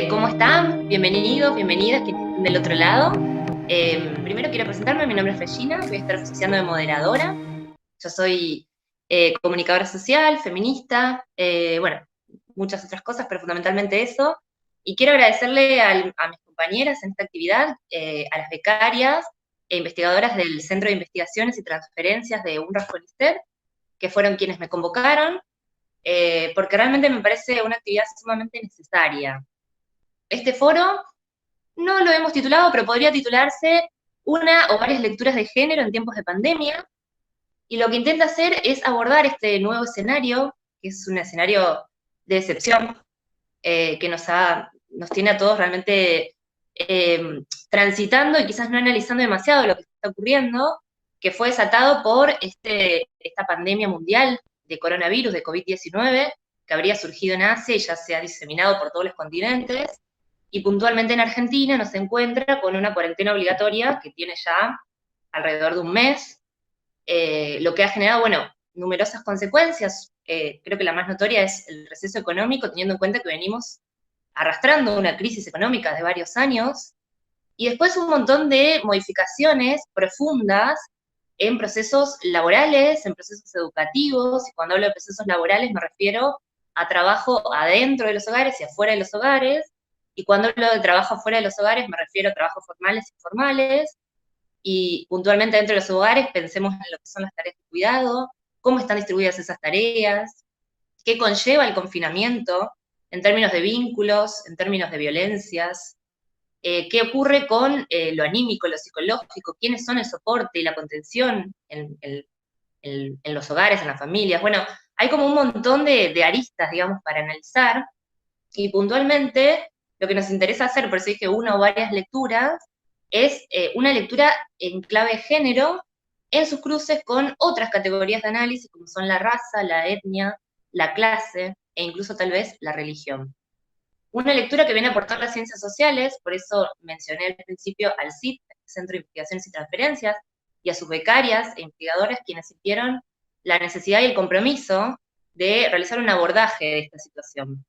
¿Cómo están? Bienvenidos, bienvenidas, quienes estén del otro lado. Primero quiero presentarme, mi nombre es Regina, voy a estar oficiando de moderadora. Yo soy comunicadora social, feminista, muchas otras cosas, pero fundamentalmente eso. Y quiero agradecerle a mis compañeras en esta actividad, a las becarias e investigadoras del Centro de Investigaciones y Transferencias de UNRWA-FONISET, que fueron quienes me convocaron, porque realmente me parece una actividad sumamente necesaria. Este foro no lo hemos titulado, pero podría titularse Una o varias lecturas de género en tiempos de pandemia, y lo que intenta hacer es abordar este nuevo escenario, que es un escenario de excepción, que nos tiene a todos realmente transitando y quizás no analizando demasiado lo que está ocurriendo, que fue desatado por esta pandemia mundial de coronavirus, de COVID-19, que habría surgido en Asia y ya se ha diseminado por todos los continentes, y puntualmente en Argentina nos encuentra con una cuarentena obligatoria que tiene ya alrededor de un mes, lo que ha generado, numerosas consecuencias. Creo que la más notoria es el receso económico, teniendo en cuenta que venimos arrastrando una crisis económica de varios años, y después un montón de modificaciones profundas en procesos laborales, en procesos educativos, y cuando hablo de procesos laborales me refiero a trabajo adentro de los hogares y afuera de los hogares, y cuando hablo de trabajo afuera de los hogares me refiero a trabajos formales e informales, y puntualmente dentro de los hogares pensemos en lo que son las tareas de cuidado, cómo están distribuidas esas tareas, qué conlleva el confinamiento en términos de vínculos, en términos de violencias, qué ocurre con lo anímico, lo psicológico, quiénes son el soporte y la contención en los hogares, en las familias. Bueno, hay como un montón de aristas, digamos, para analizar, y puntualmente lo que nos interesa hacer, por eso dije una o varias lecturas, es una lectura en clave de género en sus cruces con otras categorías de análisis, como son la raza, la etnia, la clase, e incluso tal vez la religión. Una lectura que viene a aportar las ciencias sociales, por eso mencioné al principio al CIT, Centro de Investigaciones y Transferencias, y a sus becarias e investigadoras, quienes sintieron la necesidad y el compromiso de realizar un abordaje de esta situación.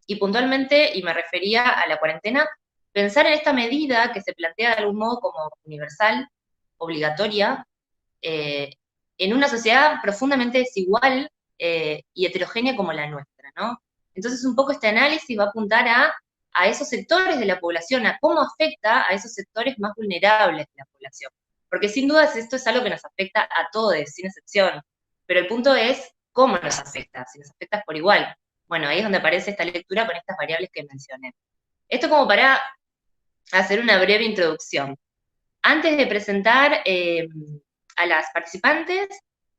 Y puntualmente, y me refería a la cuarentena, pensar en esta medida que se plantea de algún modo como universal, obligatoria, en una sociedad profundamente desigual y heterogénea como la nuestra, ¿no? Entonces un poco este análisis va a apuntar a esos sectores de la población, a cómo afecta a esos sectores más vulnerables de la población. Porque sin dudas esto es algo que nos afecta a todos, sin excepción. Pero el punto es cómo nos afecta, si nos afecta por igual. Bueno, ahí es donde aparece esta lectura con estas variables que mencioné. Esto como para hacer una breve introducción. Antes de presentar a las participantes,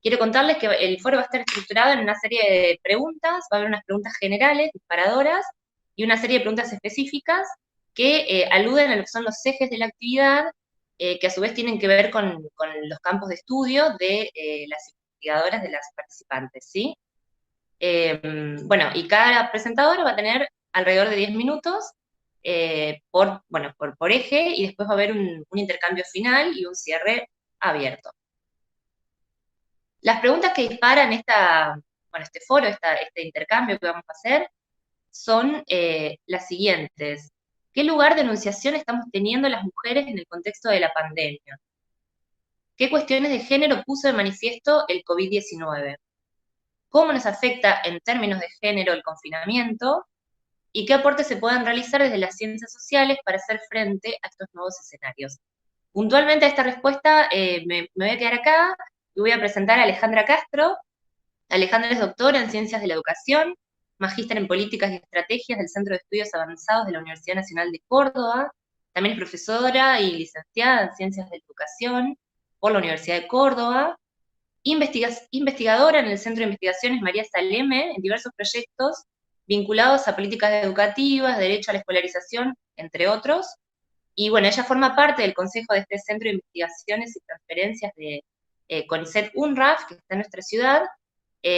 quiero contarles que el foro va a estar estructurado en una serie de preguntas, va a haber unas preguntas generales, disparadoras, y una serie de preguntas específicas que aluden a lo que son los ejes de la actividad, que a su vez tienen que ver con los campos de estudio de las investigadoras de las participantes, ¿sí? Y cada presentadora va a tener alrededor de 10 minutos por eje, y después va a haber un intercambio final y un cierre abierto. Las preguntas que disparan este foro, este intercambio que vamos a hacer, son las siguientes. ¿Qué lugar de enunciación estamos teniendo las mujeres en el contexto de la pandemia? ¿Qué cuestiones de género puso de manifiesto el COVID-19? ¿Cómo nos afecta en términos de género el confinamiento? ¿Y qué aportes se pueden realizar desde las ciencias sociales para hacer frente a estos nuevos escenarios? Puntualmente a esta respuesta me voy a quedar acá y voy a presentar a Alejandra Castro. Alejandra es doctora en Ciencias de la Educación, magíster en Políticas y Estrategias del Centro de Estudios Avanzados de la Universidad Nacional de Córdoba, también es profesora y licenciada en Ciencias de la Educación por la Universidad de Córdoba, investigadora en el Centro de Investigaciones María Saleme en diversos proyectos vinculados a políticas educativas, derecho a la escolarización, entre otros. Y bueno, ella forma parte del consejo de este Centro de Investigaciones y Transferencias de CONICET-UNRWA, que está en nuestra ciudad,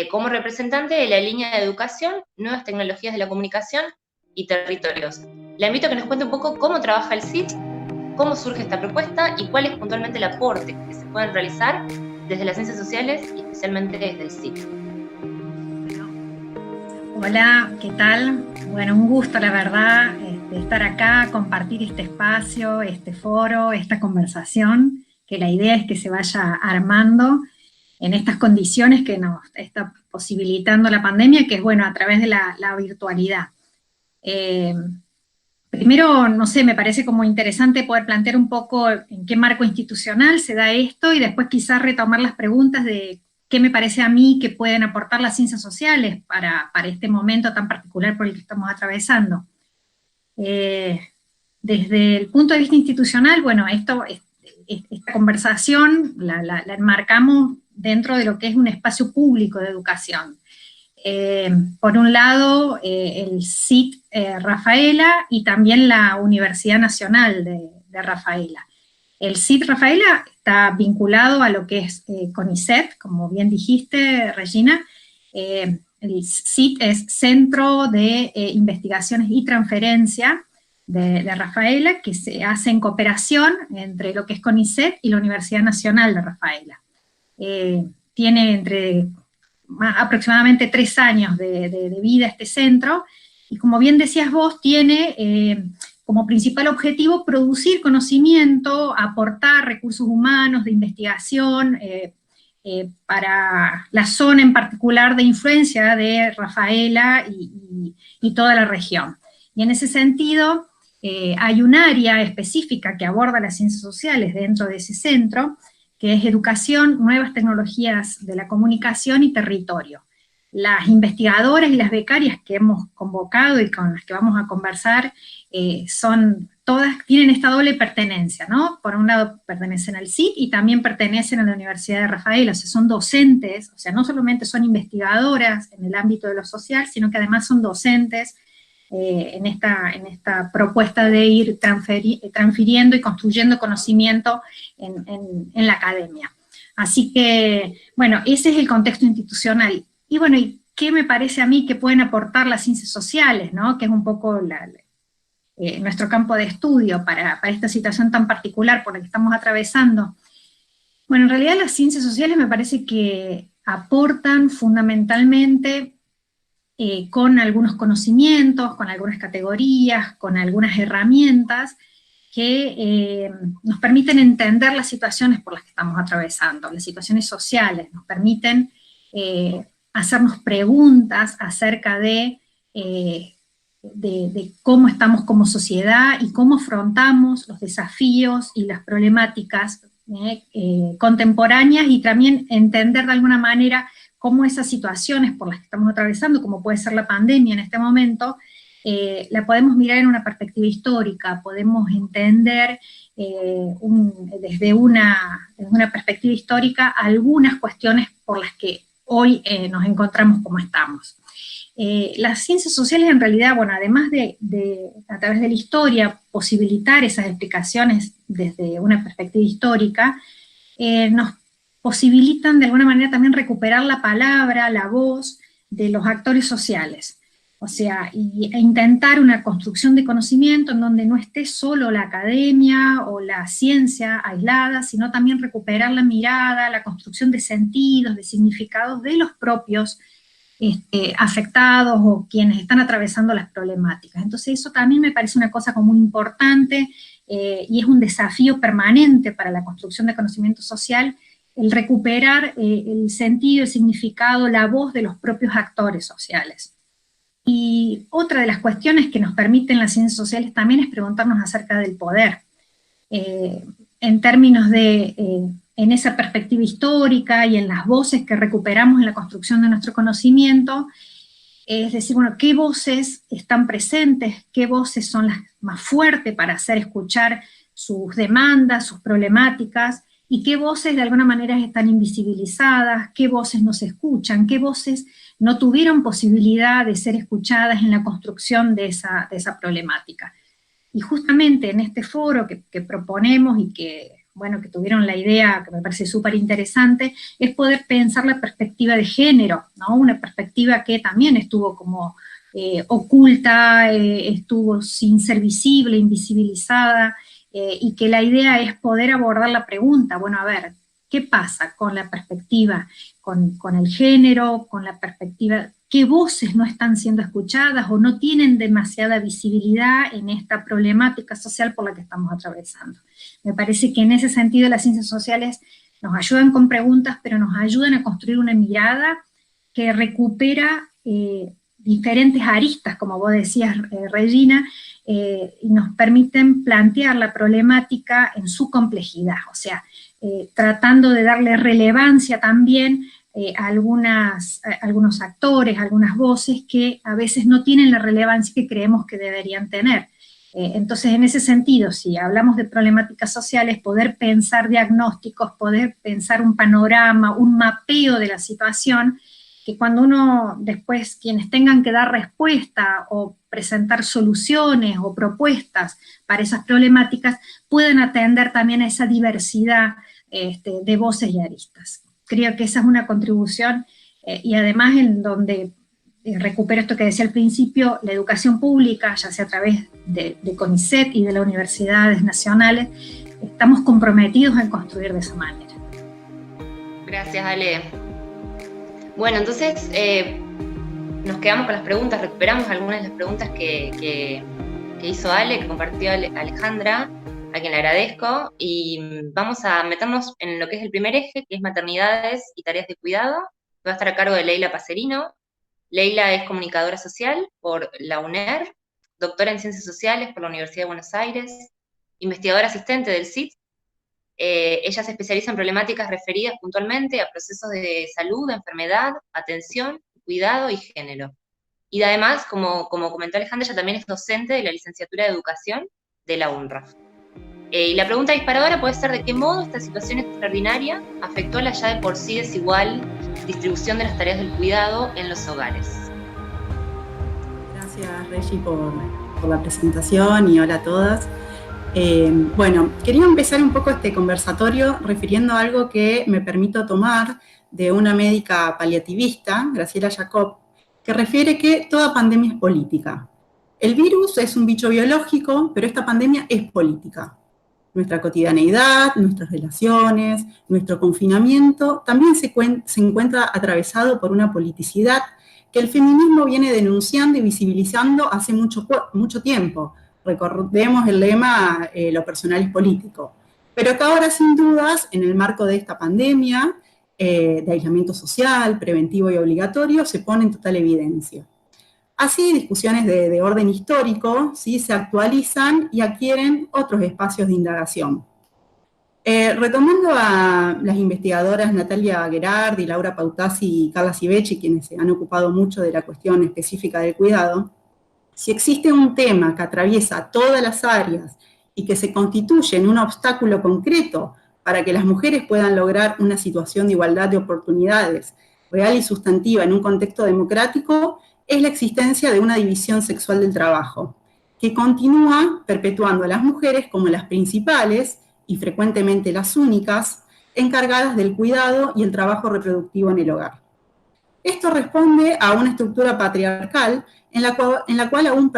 como representante de la línea de educación, nuevas tecnologías de la comunicación y territorios. La invito a que nos cuente un poco cómo trabaja el CIT, cómo surge esta propuesta y cuál es puntualmente el aporte que se pueden realizar desde las ciencias sociales y especialmente desde el CIT. Hola, ¿qué tal? Bueno, un gusto, la verdad, estar acá, compartir este espacio, este foro, esta conversación, que la idea es que se vaya armando en estas condiciones que nos está posibilitando la pandemia, que es, bueno, a través de la virtualidad. Eh, Primero, no sé, me parece como interesante poder plantear un poco en qué marco institucional se da esto y después quizás retomar las preguntas de qué me parece a mí que pueden aportar las ciencias sociales para este momento tan particular por el que estamos atravesando. Eh, Desde el punto de vista institucional, bueno, esta conversación la enmarcamos dentro de lo que es un espacio público de educación. Por un lado, el CIT Rafaela y también la Universidad Nacional de Rafaela. El CIT Rafaela está vinculado a lo que es CONICET, como bien dijiste, Regina. El CIT es Centro de Investigaciones y Transferencia de Rafaela, que se hace en cooperación entre lo que es CONICET y la Universidad Nacional de Rafaela. Tiene aproximadamente 3 años de vida este centro, y como bien decías vos, tiene como principal objetivo producir conocimiento, aportar recursos humanos de investigación para la zona en particular de influencia de Rafaela y toda la región. Y en ese sentido, hay un área específica que aborda las ciencias sociales dentro de ese centro, que es educación, nuevas tecnologías de la comunicación y territorio. Las investigadoras y las becarias que hemos convocado y con las que vamos a conversar tienen esta doble pertenencia, ¿no? Por un lado pertenecen al CIT y también pertenecen a la Universidad de Rafaela, o sea, son docentes, o sea, no solamente son investigadoras en el ámbito de lo social, sino que además son docentes en esta propuesta de ir transfiriendo y construyendo conocimiento en la academia. Así que, bueno, ese es el contexto institucional. Y bueno, ¿y qué me parece a mí que pueden aportar las ciencias sociales, ¿no? Que es un poco nuestro campo de estudio para esta situación tan particular por la que estamos atravesando? Bueno, en realidad las ciencias sociales me parece que aportan fundamentalmente con algunos conocimientos, con algunas categorías, con algunas herramientas que nos permiten entender las situaciones por las que estamos atravesando, las situaciones sociales, nos permiten hacernos preguntas acerca de cómo estamos como sociedad y cómo afrontamos los desafíos y las problemáticas contemporáneas, y también entender de alguna manera cómo esas situaciones por las que estamos atravesando, como puede ser la pandemia en este momento, la podemos mirar en una perspectiva histórica, podemos entender desde una perspectiva histórica algunas cuestiones por las que hoy nos encontramos como estamos. Las ciencias sociales en realidad, bueno, además de a través de la historia posibilitar esas explicaciones desde una perspectiva histórica, nos posibilitan de alguna manera también recuperar la palabra, la voz de los actores sociales. O sea, e intentar una construcción de conocimiento en donde no esté solo la academia o la ciencia aislada, sino también recuperar la mirada, la construcción de sentidos, de significados de los propios afectados o quienes están atravesando las problemáticas. Entonces eso también me parece una cosa como muy importante y es un desafío permanente para la construcción de conocimiento social, el recuperar el sentido, el significado, la voz de los propios actores sociales. Y otra de las cuestiones que nos permiten las ciencias sociales también es preguntarnos acerca del poder. En términos en esa perspectiva histórica y en las voces que recuperamos en la construcción de nuestro conocimiento, es decir, bueno, qué voces están presentes, qué voces son las más fuertes para hacer escuchar sus demandas, sus problemáticas, y qué voces de alguna manera están invisibilizadas, qué voces no se escuchan, qué voces no tuvieron posibilidad de ser escuchadas en la construcción de esa problemática. Y justamente en este foro que proponemos y que, bueno, que tuvieron la idea, que me parece súper interesante, es poder pensar la perspectiva de género, ¿no? Una perspectiva que también estuvo como oculta, estuvo sin ser visible, invisibilizada, y que la idea es poder abordar la pregunta, bueno, a ver, ¿Qué pasa con la perspectiva, con el género, con la perspectiva, qué voces no están siendo escuchadas o no tienen demasiada visibilidad en esta problemática social por la que estamos atravesando? Me parece que en ese sentido las ciencias sociales nos ayudan con preguntas, pero nos ayudan a construir una mirada que recupera diferentes aristas, como vos decías, Regina, y nos permiten plantear la problemática en su complejidad, o sea, tratando de darle relevancia también a algunos actores, algunas voces que a veces no tienen la relevancia que creemos que deberían tener. Entonces, en ese sentido, si hablamos de problemáticas sociales, poder pensar diagnósticos, poder pensar un panorama, un mapeo de la situación, que cuando uno después, quienes tengan que dar respuesta o presentar soluciones o propuestas para esas problemáticas, puedan atender también a esa diversidad de voces y aristas. Creo que esa es una contribución, y además en donde recupero esto que decía al principio, la educación pública, ya sea a través de CONICET y de las universidades nacionales, estamos comprometidos en construir de esa manera. Gracias, Ale. Bueno, entonces nos quedamos con las preguntas, recuperamos algunas de las preguntas que hizo Ale, que compartió Alejandra, a quien le agradezco, y vamos a meternos en lo que es el primer eje, que es maternidades y tareas de cuidado, que va a estar a cargo de Leila Pacerino. Leila es comunicadora social por la UNER, doctora en Ciencias Sociales por la Universidad de Buenos Aires, investigadora asistente del CIT. Ella se especializa en problemáticas referidas puntualmente a procesos de salud, enfermedad, atención, cuidado y género. Y además, como comentó Alejandra, ella también es docente de la licenciatura de Educación de la UNRWA. Y la pregunta disparadora puede ser de qué modo esta situación extraordinaria afectó a la ya de por sí desigual distribución de las tareas del cuidado en los hogares. Gracias, Regi, por la presentación y hola a todas. Bueno, quería empezar un poco este conversatorio refiriendo a algo que me permito tomar de una médica paliativista, Graciela Jacob, que refiere que toda pandemia es política. El virus es un bicho biológico, pero esta pandemia es política. Nuestra cotidianeidad, nuestras relaciones, nuestro confinamiento también se encuentra atravesado por una politicidad que el feminismo viene denunciando y visibilizando hace mucho tiempo. Recordemos el lema, lo personal es político. Pero que ahora, sin dudas, en el marco de esta pandemia, de aislamiento social, preventivo y obligatorio, se pone en total evidencia. Así, discusiones de orden histórico, ¿sí?, se actualizan y adquieren otros espacios de indagación. Retomando a las investigadoras Natalia Gherardi, Laura Pautasi y Carla Sivecci, quienes se han ocupado mucho de la cuestión específica del cuidado, si existe un tema que atraviesa todas las áreas y que se constituye en un obstáculo concreto para que las mujeres puedan lograr una situación de igualdad de oportunidades real y sustantiva en un contexto democrático, es la existencia de una división sexual del trabajo, que continúa perpetuando a las mujeres como las principales, y frecuentemente las únicas, encargadas del cuidado y el trabajo reproductivo en el hogar. Esto responde a una estructura patriarcal en la cual aún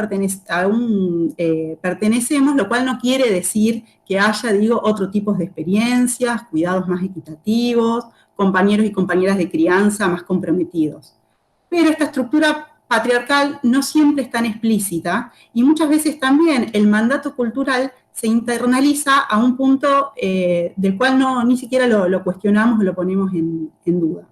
pertenecemos, lo cual no quiere decir que haya, otro tipo de experiencias, cuidados más equitativos, compañeros y compañeras de crianza más comprometidos. Pero esta estructura patriarcal no siempre es tan explícita y muchas veces también el mandato cultural se internaliza a un punto del cual ni siquiera lo cuestionamos o lo ponemos en duda.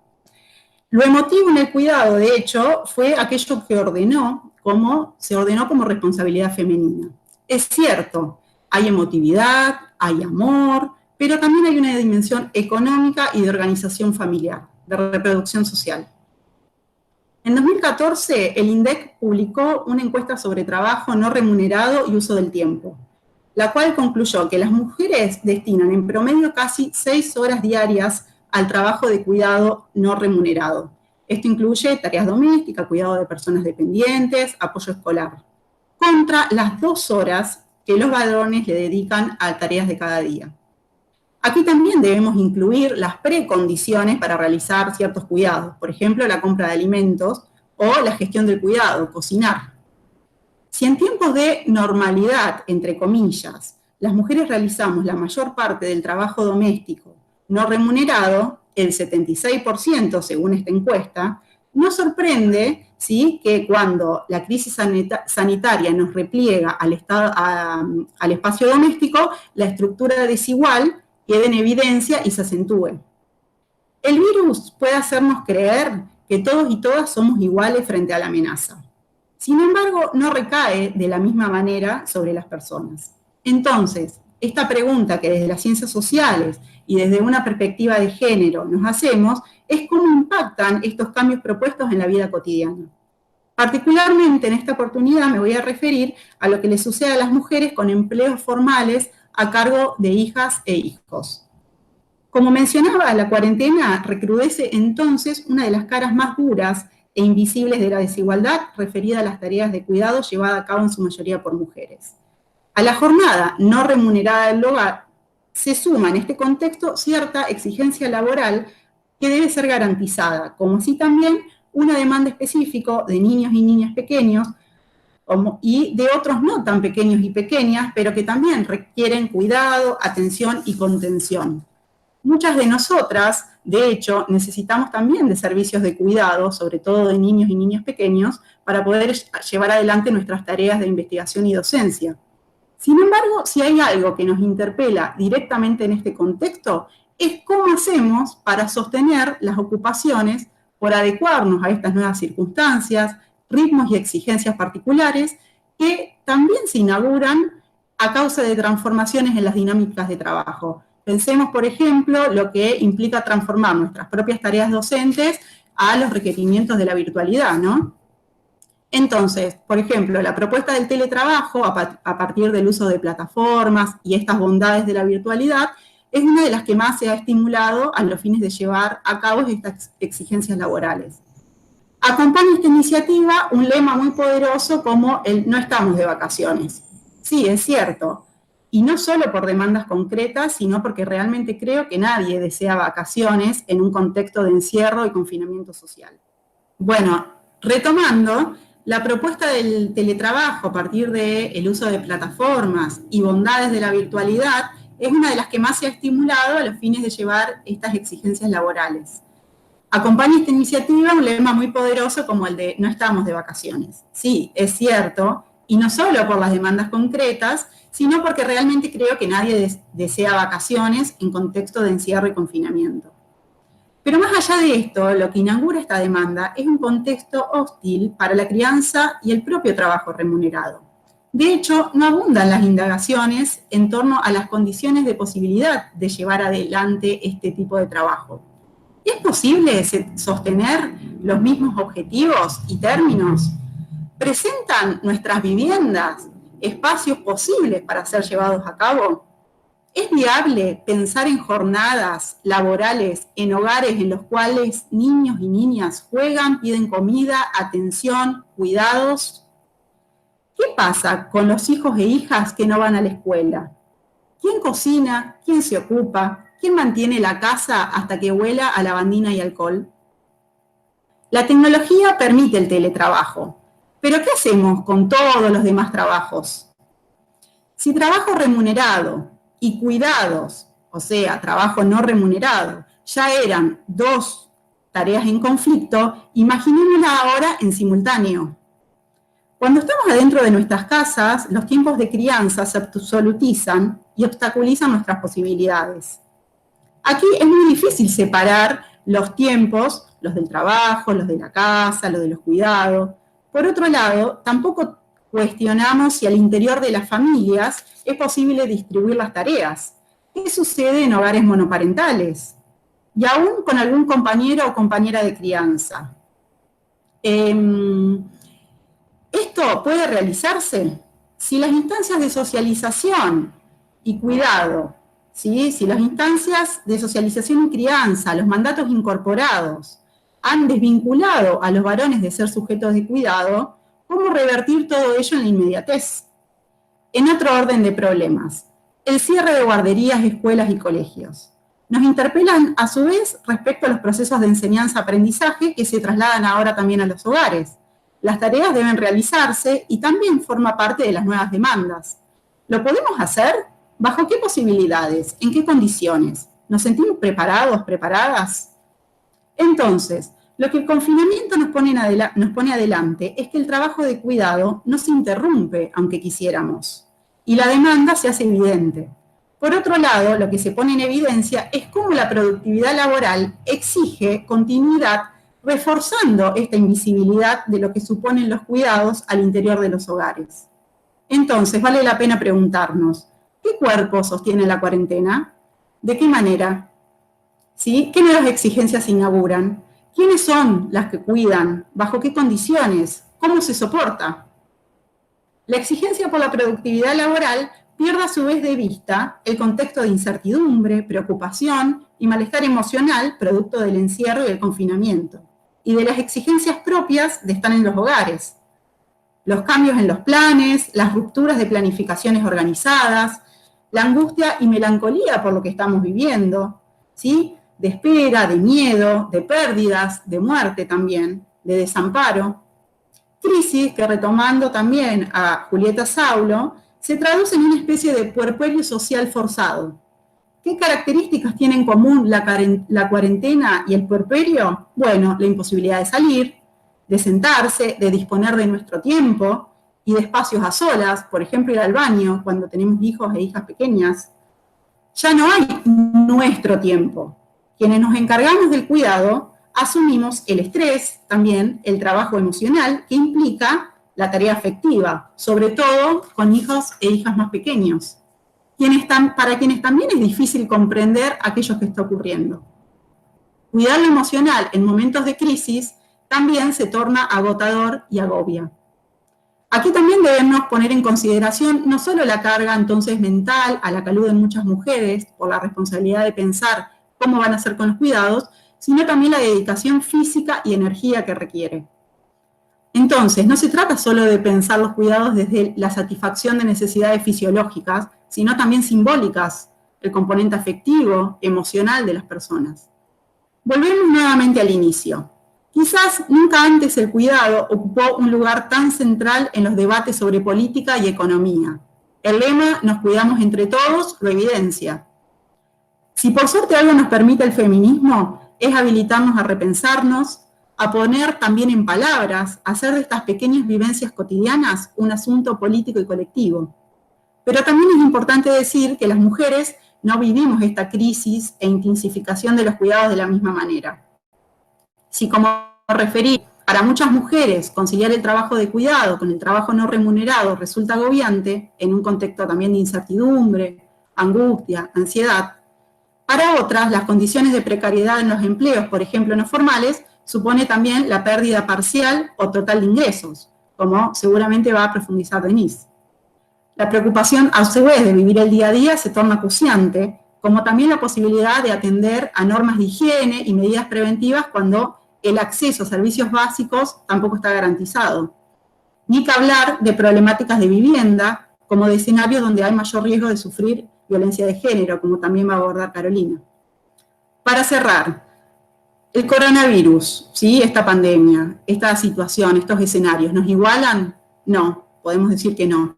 Lo emotivo en el cuidado, de hecho, fue aquello que se ordenó como responsabilidad femenina. Es cierto, hay emotividad, hay amor, pero también hay una dimensión económica y de organización familiar, de reproducción social. En 2014, el INDEC publicó una encuesta sobre trabajo no remunerado y uso del tiempo, la cual concluyó que las mujeres destinan en promedio casi 6 horas diarias al trabajo de cuidado no remunerado. Esto incluye tareas domésticas, cuidado de personas dependientes, apoyo escolar, contra las 2 horas que los varones le dedican a tareas de cada día. Aquí también debemos incluir las precondiciones para realizar ciertos cuidados, por ejemplo, la compra de alimentos o la gestión del cuidado, cocinar. Si en tiempos de normalidad, entre comillas, las mujeres realizamos la mayor parte del trabajo doméstico no remunerado, el 76% según esta encuesta, nos sorprende, ¿sí?, que cuando la crisis sanitaria nos repliega al espacio doméstico, la estructura desigual quede en evidencia y se acentúe. El virus puede hacernos creer que todos y todas somos iguales frente a la amenaza. Sin embargo, no recae de la misma manera sobre las personas. Entonces, esta pregunta que desde las ciencias sociales y desde una perspectiva de género nos hacemos es cómo impactan estos cambios propuestos en la vida cotidiana. Particularmente en esta oportunidad me voy a referir a lo que le sucede a las mujeres con empleos formales a cargo de hijas e hijos. Como mencionaba, la cuarentena recrudece entonces una de las caras más duras e invisibles de la desigualdad referida a las tareas de cuidado llevadas a cabo en su mayoría por mujeres. A la jornada no remunerada del hogar se suma en este contexto cierta exigencia laboral que debe ser garantizada, como así también una demanda específica de niños y niñas pequeños y de otros no tan pequeños y pequeñas, pero que también requieren cuidado, atención y contención. Muchas de nosotras, de hecho, necesitamos también de servicios de cuidado, sobre todo de niños y niñas pequeños, para poder llevar adelante nuestras tareas de investigación y docencia. Sin embargo, si hay algo que nos interpela directamente en este contexto, es cómo hacemos para sostener las ocupaciones por adecuarnos a estas nuevas circunstancias, ritmos y exigencias particulares que también se inauguran a causa de transformaciones en las dinámicas de trabajo. Pensemos, por ejemplo, lo que implica transformar nuestras propias tareas docentes a los requerimientos de la virtualidad, ¿no? Entonces, por ejemplo, la propuesta del teletrabajo a partir del uso de plataformas y estas bondades de la virtualidad es una de las que más se ha estimulado a los fines de llevar a cabo estas exigencias laborales. Acompaña esta iniciativa un lema muy poderoso como el "no estamos de vacaciones". Sí, es cierto, y no solo por demandas concretas, sino porque realmente creo que nadie desea vacaciones en un contexto de encierro y confinamiento social. Bueno, retomando, la propuesta del teletrabajo a partir del uso de plataformas y bondades de la virtualidad es una de las que más se ha estimulado a los fines de llevar estas exigencias laborales. Acompaña esta iniciativa un lema muy poderoso como el de "no estamos de vacaciones". Sí, es cierto, y no solo por las demandas concretas, sino porque realmente creo que nadie desea vacaciones en contexto de encierro y confinamiento. Pero más allá de esto, lo que inaugura esta demanda es un contexto hostil para la crianza y el propio trabajo remunerado. De hecho, no abundan las indagaciones en torno a las condiciones de posibilidad de llevar adelante este tipo de trabajo. ¿Es posible sostener los mismos objetivos y términos? ¿Presentan nuestras viviendas espacios posibles para ser llevados a cabo? ¿Es viable pensar en jornadas laborales en hogares en los cuales niños y niñas juegan, piden comida, atención, cuidados? ¿Qué pasa con los hijos e hijas que no van a la escuela? ¿Quién cocina? ¿Quién se ocupa? ¿Quién mantiene la casa hasta que huela a lavandina y alcohol? La tecnología permite el teletrabajo, pero ¿qué hacemos con todos los demás trabajos? Si trabajo remunerado y cuidados, o sea, trabajo no remunerado, ya eran dos tareas en conflicto, imaginémosla ahora en simultáneo. Cuando estamos adentro de nuestras casas, los tiempos de crianza se absolutizan y obstaculizan nuestras posibilidades. Aquí es muy difícil separar los tiempos, los del trabajo, los de la casa, los de los cuidados. Por otro lado, tampoco cuestionamos si al interior de las familias es posible distribuir las tareas. ¿Qué sucede en hogares monoparentales? Y aún con algún compañero o compañera de crianza. ¿Esto puede realizarse? Si las instancias de socialización y cuidado, ¿sí?, si las instancias de socialización y crianza, los mandatos incorporados, han desvinculado a los varones de ser sujetos de cuidado, ¿cómo revertir todo ello en la inmediatez? En otro orden de problemas, el cierre de guarderías, escuelas y colegios. Nos interpelan a su vez respecto a los procesos de enseñanza-aprendizaje que se trasladan ahora también a los hogares. Las tareas deben realizarse y también forma parte de las nuevas demandas. ¿Lo podemos hacer? ¿Bajo qué posibilidades? ¿En qué condiciones? ¿Nos sentimos preparados, preparadas? Entonces, lo que el confinamiento nos pone adelante es que el trabajo de cuidado no se interrumpe, aunque quisiéramos, y la demanda se hace evidente. Por otro lado, lo que se pone en evidencia es cómo la productividad laboral exige continuidad, reforzando esta invisibilidad de lo que suponen los cuidados al interior de los hogares. Entonces, vale la pena preguntarnos, ¿qué cuerpo sostiene la cuarentena? ¿De qué manera? ¿Sí? ¿Qué nuevas exigencias inauguran? ¿Quiénes son las que cuidan? ¿Bajo qué condiciones? ¿Cómo se soporta? La exigencia por la productividad laboral pierde a su vez de vista el contexto de incertidumbre, preocupación y malestar emocional producto del encierro y del confinamiento, y de las exigencias propias de estar en los hogares. Los cambios en los planes, las rupturas de planificaciones organizadas, la angustia y melancolía por lo que estamos viviendo, ¿sí? De espera, de miedo, de pérdidas, de muerte también, de desamparo. Crisis que, retomando también a Julieta Saulo, se traduce en una especie de puerperio social forzado. ¿Qué características tienen en común la cuarentena y el puerperio? Bueno, la imposibilidad de salir, de sentarse, de disponer de nuestro tiempo y de espacios a solas, por ejemplo, ir al baño cuando tenemos hijos e hijas pequeñas. Ya no hay nuestro tiempo. Quienes nos encargamos del cuidado asumimos el estrés, también el trabajo emocional que implica la tarea afectiva, sobre todo con hijos e hijas más pequeños, para quienes también es difícil comprender aquello que está ocurriendo. Cuidar lo emocional en momentos de crisis también se torna agotador y agobia. Aquí también debemos poner en consideración no solo la carga entonces mental a la que aluden muchas mujeres por la responsabilidad de pensar cómo van a hacer con los cuidados, sino también la dedicación física y energía que requiere. Entonces, no se trata solo de pensar los cuidados desde la satisfacción de necesidades fisiológicas, sino también simbólicas, el componente afectivo, emocional de las personas. Volvemos nuevamente al inicio. Quizás nunca antes el cuidado ocupó un lugar tan central en los debates sobre política y economía. El lema "nos cuidamos entre todos" lo evidencia. Si por suerte algo nos permite el feminismo, es habilitarnos a repensarnos, a poner también en palabras, a hacer de estas pequeñas vivencias cotidianas un asunto político y colectivo. Pero también es importante decir que las mujeres no vivimos esta crisis e intensificación de los cuidados de la misma manera. Si, como referí, para muchas mujeres conciliar el trabajo de cuidado con el trabajo no remunerado resulta agobiante, en un contexto también de incertidumbre, angustia, ansiedad, para otras, las condiciones de precariedad en los empleos, por ejemplo no formales, supone también la pérdida parcial o total de ingresos, como seguramente va a profundizar Denise. La preocupación a su vez de vivir el día a día se torna acuciante, como también la posibilidad de atender a normas de higiene y medidas preventivas cuando el acceso a servicios básicos tampoco está garantizado. Ni que hablar de problemáticas de vivienda, como de escenarios donde hay mayor riesgo de sufrir violencia de género, como también va a abordar Carolina. Para cerrar, el coronavirus, ¿sí? Esta pandemia, esta situación, estos escenarios, ¿nos igualan? No, podemos decir que no.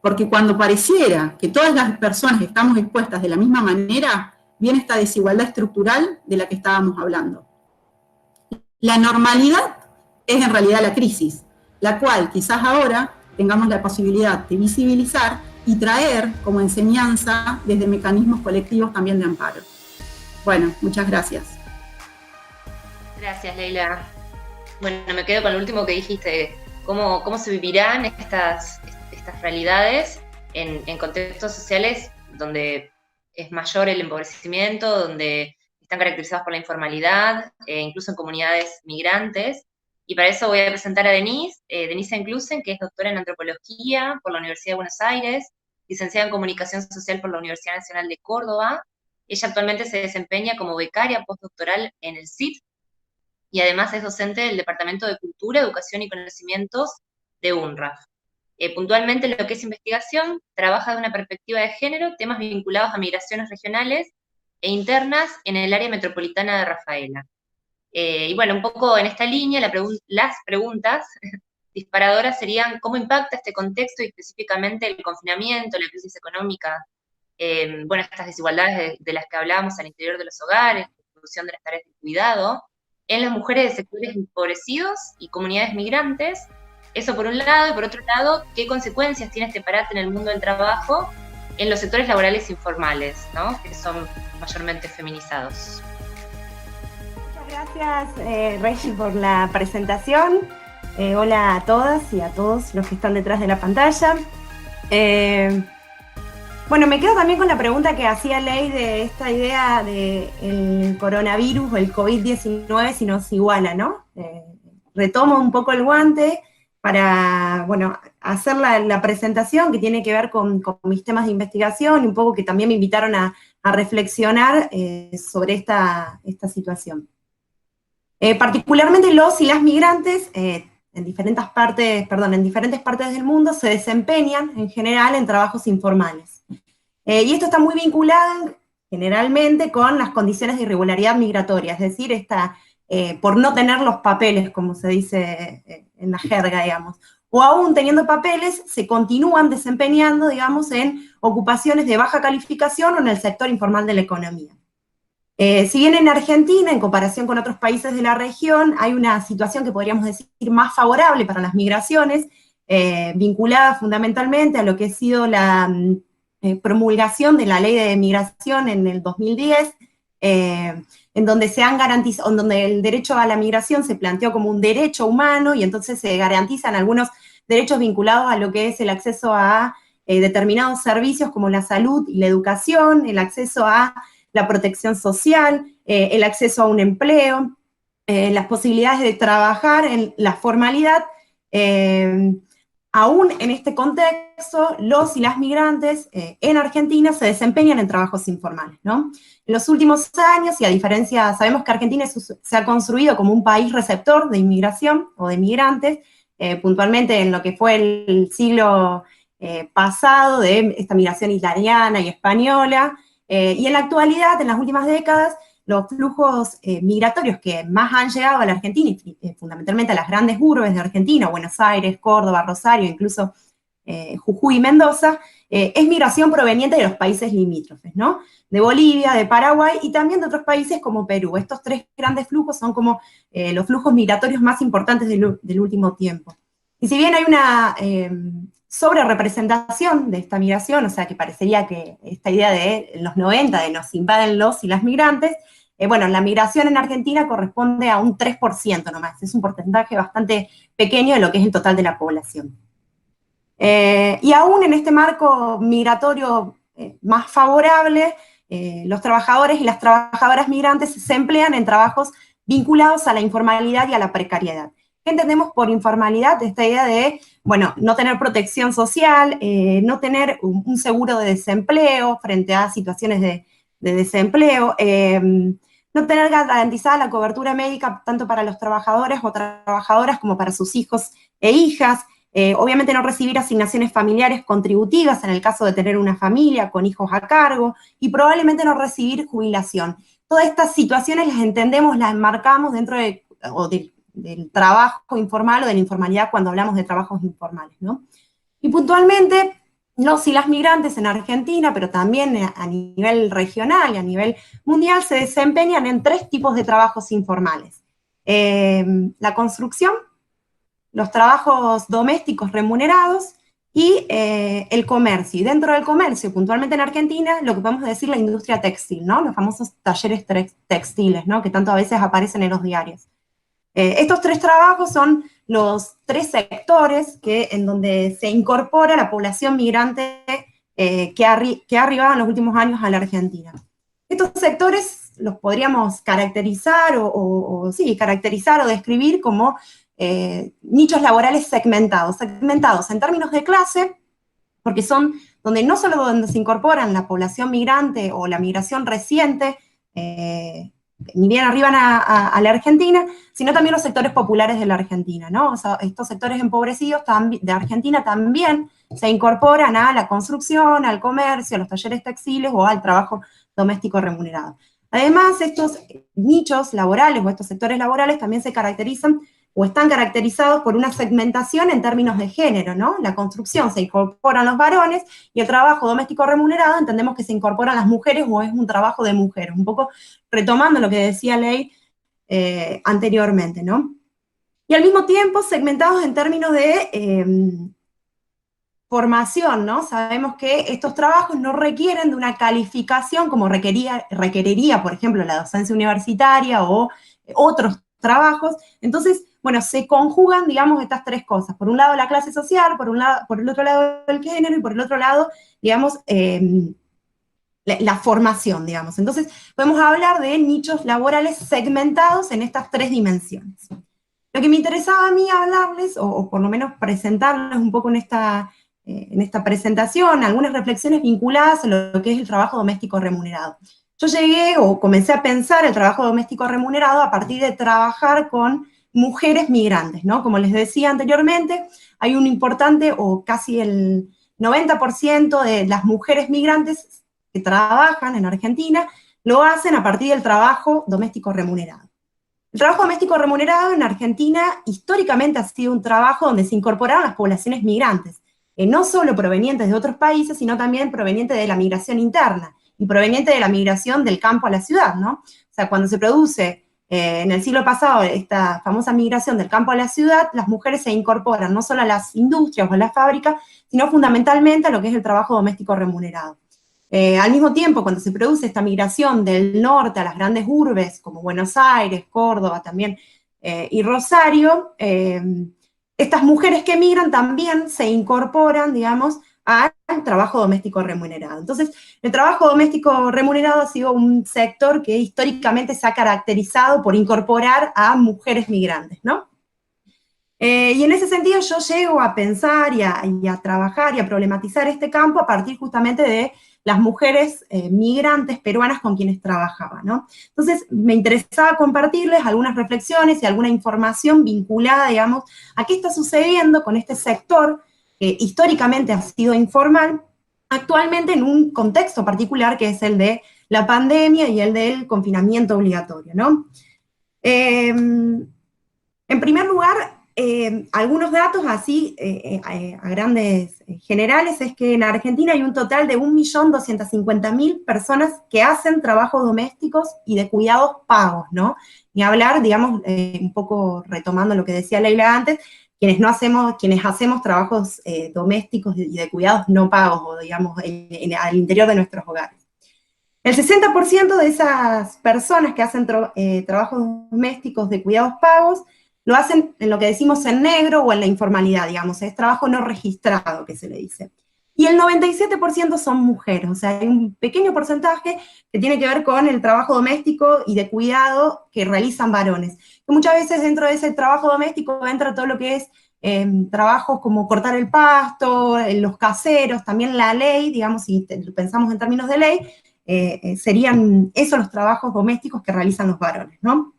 Porque cuando pareciera que todas las personas estamos expuestas de la misma manera, viene esta desigualdad estructural de la que estábamos hablando. La normalidad es en realidad la crisis, la cual quizás ahora tengamos la posibilidad de visibilizar y traer como enseñanza desde mecanismos colectivos también de amparo. Bueno, muchas gracias. Gracias, Leila. Bueno, me quedo con lo último que dijiste, cómo se vivirán estas realidades en contextos sociales donde es mayor el empobrecimiento, donde están caracterizados por la informalidad, incluso en comunidades migrantes. Y para eso voy a presentar a Denise Enclusen, que es doctora en Antropología por la Universidad de Buenos Aires, licenciada en Comunicación Social por la Universidad Nacional de Córdoba. Ella actualmente se desempeña como becaria postdoctoral en el CIT, y además es docente del Departamento de Cultura, Educación y Conocimientos de UNRAF. Puntualmente en lo que es investigación, trabaja de una perspectiva de género, temas vinculados a migraciones regionales e internas en el área metropolitana de Rafaela. Y bueno, un poco en esta línea, las preguntas disparadoras serían: ¿cómo impacta este contexto y específicamente el confinamiento, la crisis económica bueno, estas desigualdades de las que hablábamos al interior de los hogares, la distribución de las tareas de cuidado, en las mujeres de sectores empobrecidos y comunidades migrantes. Eso por un lado, y por otro lado, ¿qué consecuencias tiene este parate en el mundo del trabajo en los sectores laborales informales, ¿no? Que son mayormente feminizados? Muchas gracias, Regi, por la presentación. Hola a todas y a todos los que están detrás de la pantalla. Bueno, me quedo también con la pregunta que hacía Ley de esta idea del coronavirus o el COVID-19 si nos iguala, ¿no? Retomo un poco el guante para, bueno, hacer la presentación que tiene que ver con mis temas de investigación y un poco que también me invitaron a reflexionar sobre esta situación. Particularmente los y las migrantes en diferentes partes del mundo se desempeñan en general en trabajos informales. Y esto está muy vinculado generalmente con las condiciones de irregularidad migratoria, es decir, por no tener los papeles, como se dice en la jerga, digamos. O aún teniendo papeles, se continúan desempeñando, digamos, en ocupaciones de baja calificación o en el sector informal de la economía. Si bien en Argentina, en comparación con otros países de la región, hay una situación que podríamos decir más favorable para las migraciones, vinculada fundamentalmente a lo que ha sido la promulgación de la ley de migración en el 2010, en donde se han garantizado, en donde el derecho a la migración se planteó como un derecho humano, y entonces se garantizan algunos derechos vinculados a lo que es el acceso a determinados servicios como la salud y la educación, el acceso a la protección social, el acceso a un empleo, las posibilidades de trabajar en la formalidad. Aún en este contexto, los y las migrantes en Argentina se desempeñan en trabajos informales, ¿no? En los últimos años, y a diferencia, sabemos que Argentina se ha construido como un país receptor de inmigración o de migrantes, puntualmente en lo que fue el siglo pasado, de esta migración italiana y española, y en la actualidad, en las últimas décadas, los flujos migratorios que más han llegado a la Argentina, y fundamentalmente a las grandes urbes de Argentina, Buenos Aires, Córdoba, Rosario, incluso Jujuy y Mendoza, es migración proveniente de los países limítrofes, ¿no? De Bolivia, de Paraguay y también de otros países como Perú. Estos tres grandes flujos son como los flujos migratorios más importantes del último tiempo. Y si bien hay una sobre representación de esta migración, o sea que parecería que esta idea de los 90, de nos invaden los y las migrantes, bueno, la migración en Argentina corresponde a un 3% nomás, es un porcentaje bastante pequeño de lo que es el total de la población. Y aún en este marco migratorio más favorable, los trabajadores y las trabajadoras migrantes se emplean en trabajos vinculados a la informalidad y a la precariedad. ¿Qué entendemos por informalidad? Esta idea de, bueno, no tener protección social, no tener un seguro de desempleo frente a situaciones de desempleo, no tener garantizada la cobertura médica tanto para los trabajadores o trabajadoras como para sus hijos e hijas, obviamente no recibir asignaciones familiares contributivas en el caso de tener una familia con hijos a cargo, y probablemente no recibir jubilación. Todas estas situaciones las entendemos, las enmarcamos dentro del trabajo informal o de la informalidad cuando hablamos de trabajos informales, ¿no? Y puntualmente, los y las migrantes en Argentina, pero también a nivel regional y a nivel mundial, se desempeñan en tres tipos de trabajos informales. La construcción, los trabajos domésticos remunerados y el comercio. Y dentro del comercio, puntualmente en Argentina, lo que podemos decir la industria textil, ¿no? Los famosos talleres textiles, ¿no? Que tanto a veces aparecen en los diarios. Estos tres trabajos son los tres sectores en donde se incorpora la población migrante que ha arribado en los últimos años a la Argentina. Estos sectores los podríamos caracterizar caracterizar o describir como nichos laborales segmentados en términos de clase, porque son donde no solo donde se incorporan la población migrante o la migración reciente, ni bien arriban a la Argentina, sino también los sectores populares de la Argentina, ¿no? O sea, estos sectores empobrecidos de Argentina también se incorporan a la construcción, al comercio, a los talleres textiles o al trabajo doméstico remunerado. Además, estos nichos laborales o estos sectores laborales también se caracterizan o están caracterizados por una segmentación en términos de género, ¿no? La construcción se incorporan los varones y el trabajo doméstico remunerado entendemos que se incorporan las mujeres o es un trabajo de mujeres, un poco retomando lo que decía Ley anteriormente, ¿no? Y al mismo tiempo segmentados en términos de formación, ¿no? Sabemos que estos trabajos no requieren de una calificación como requeriría, por ejemplo, la docencia universitaria o otros trabajos. Entonces, bueno, se conjugan, digamos, estas tres cosas. Por un lado, la clase social, por el otro lado, el género, y por el otro lado, digamos, la formación, digamos. Entonces, podemos hablar de nichos laborales segmentados en estas tres dimensiones. Lo que me interesaba a mí hablarles, o por lo menos presentarles un poco en esta presentación, algunas reflexiones vinculadas a lo que es el trabajo doméstico remunerado. Yo llegué o comencé a pensar el trabajo doméstico remunerado a partir de trabajar con mujeres migrantes, ¿no? Como les decía anteriormente, hay un importante, o casi el 90% de las mujeres migrantes que trabajan en Argentina, lo hacen a partir del trabajo doméstico remunerado. El trabajo doméstico remunerado en Argentina históricamente ha sido un trabajo donde se incorporaron las poblaciones migrantes, no solo provenientes de otros países, sino también provenientes de la migración interna, y proveniente de la migración del campo a la ciudad, ¿no? O sea, cuando se produce en el siglo pasado esta famosa migración del campo a la ciudad, las mujeres se incorporan no solo a las industrias o a las fábricas, sino fundamentalmente a lo que es el trabajo doméstico remunerado. Al mismo tiempo, cuando se produce esta migración del norte a las grandes urbes, como Buenos Aires, Córdoba también, y Rosario, estas mujeres que migran también se incorporan, digamos, al trabajo doméstico remunerado. Entonces, el trabajo doméstico remunerado ha sido un sector que históricamente se ha caracterizado por incorporar a mujeres migrantes, ¿no? Y en ese sentido yo llego a pensar y a trabajar y a problematizar este campo a partir justamente de las mujeres migrantes peruanas con quienes trabajaba, ¿no? Entonces me interesaba compartirles algunas reflexiones y alguna información vinculada, digamos, a qué está sucediendo con este sector que históricamente ha sido informal, actualmente en un contexto particular que es el de la pandemia y el del confinamiento obligatorio, ¿no? En primer lugar, algunos datos así a grandes generales es que en Argentina hay un total de 1.250.000 personas que hacen trabajos domésticos y de cuidados pagos, ¿no? Ni hablar, digamos, un poco retomando lo que decía Leila antes, quienes hacemos trabajos domésticos y de cuidados no pagos, o digamos, al interior de nuestros hogares. El 60% de esas personas que hacen trabajos domésticos de cuidados pagos lo hacen en lo que decimos en negro o en la informalidad, digamos, es trabajo no registrado que se le dice. Y el 97% son mujeres, o sea, hay un pequeño porcentaje que tiene que ver con el trabajo doméstico y de cuidado que realizan varones. Que muchas veces dentro de ese trabajo doméstico entra todo lo que es trabajos como cortar el pasto, los caseros, también la ley, digamos, si pensamos en términos de ley, serían esos los trabajos domésticos que realizan los varones, ¿no?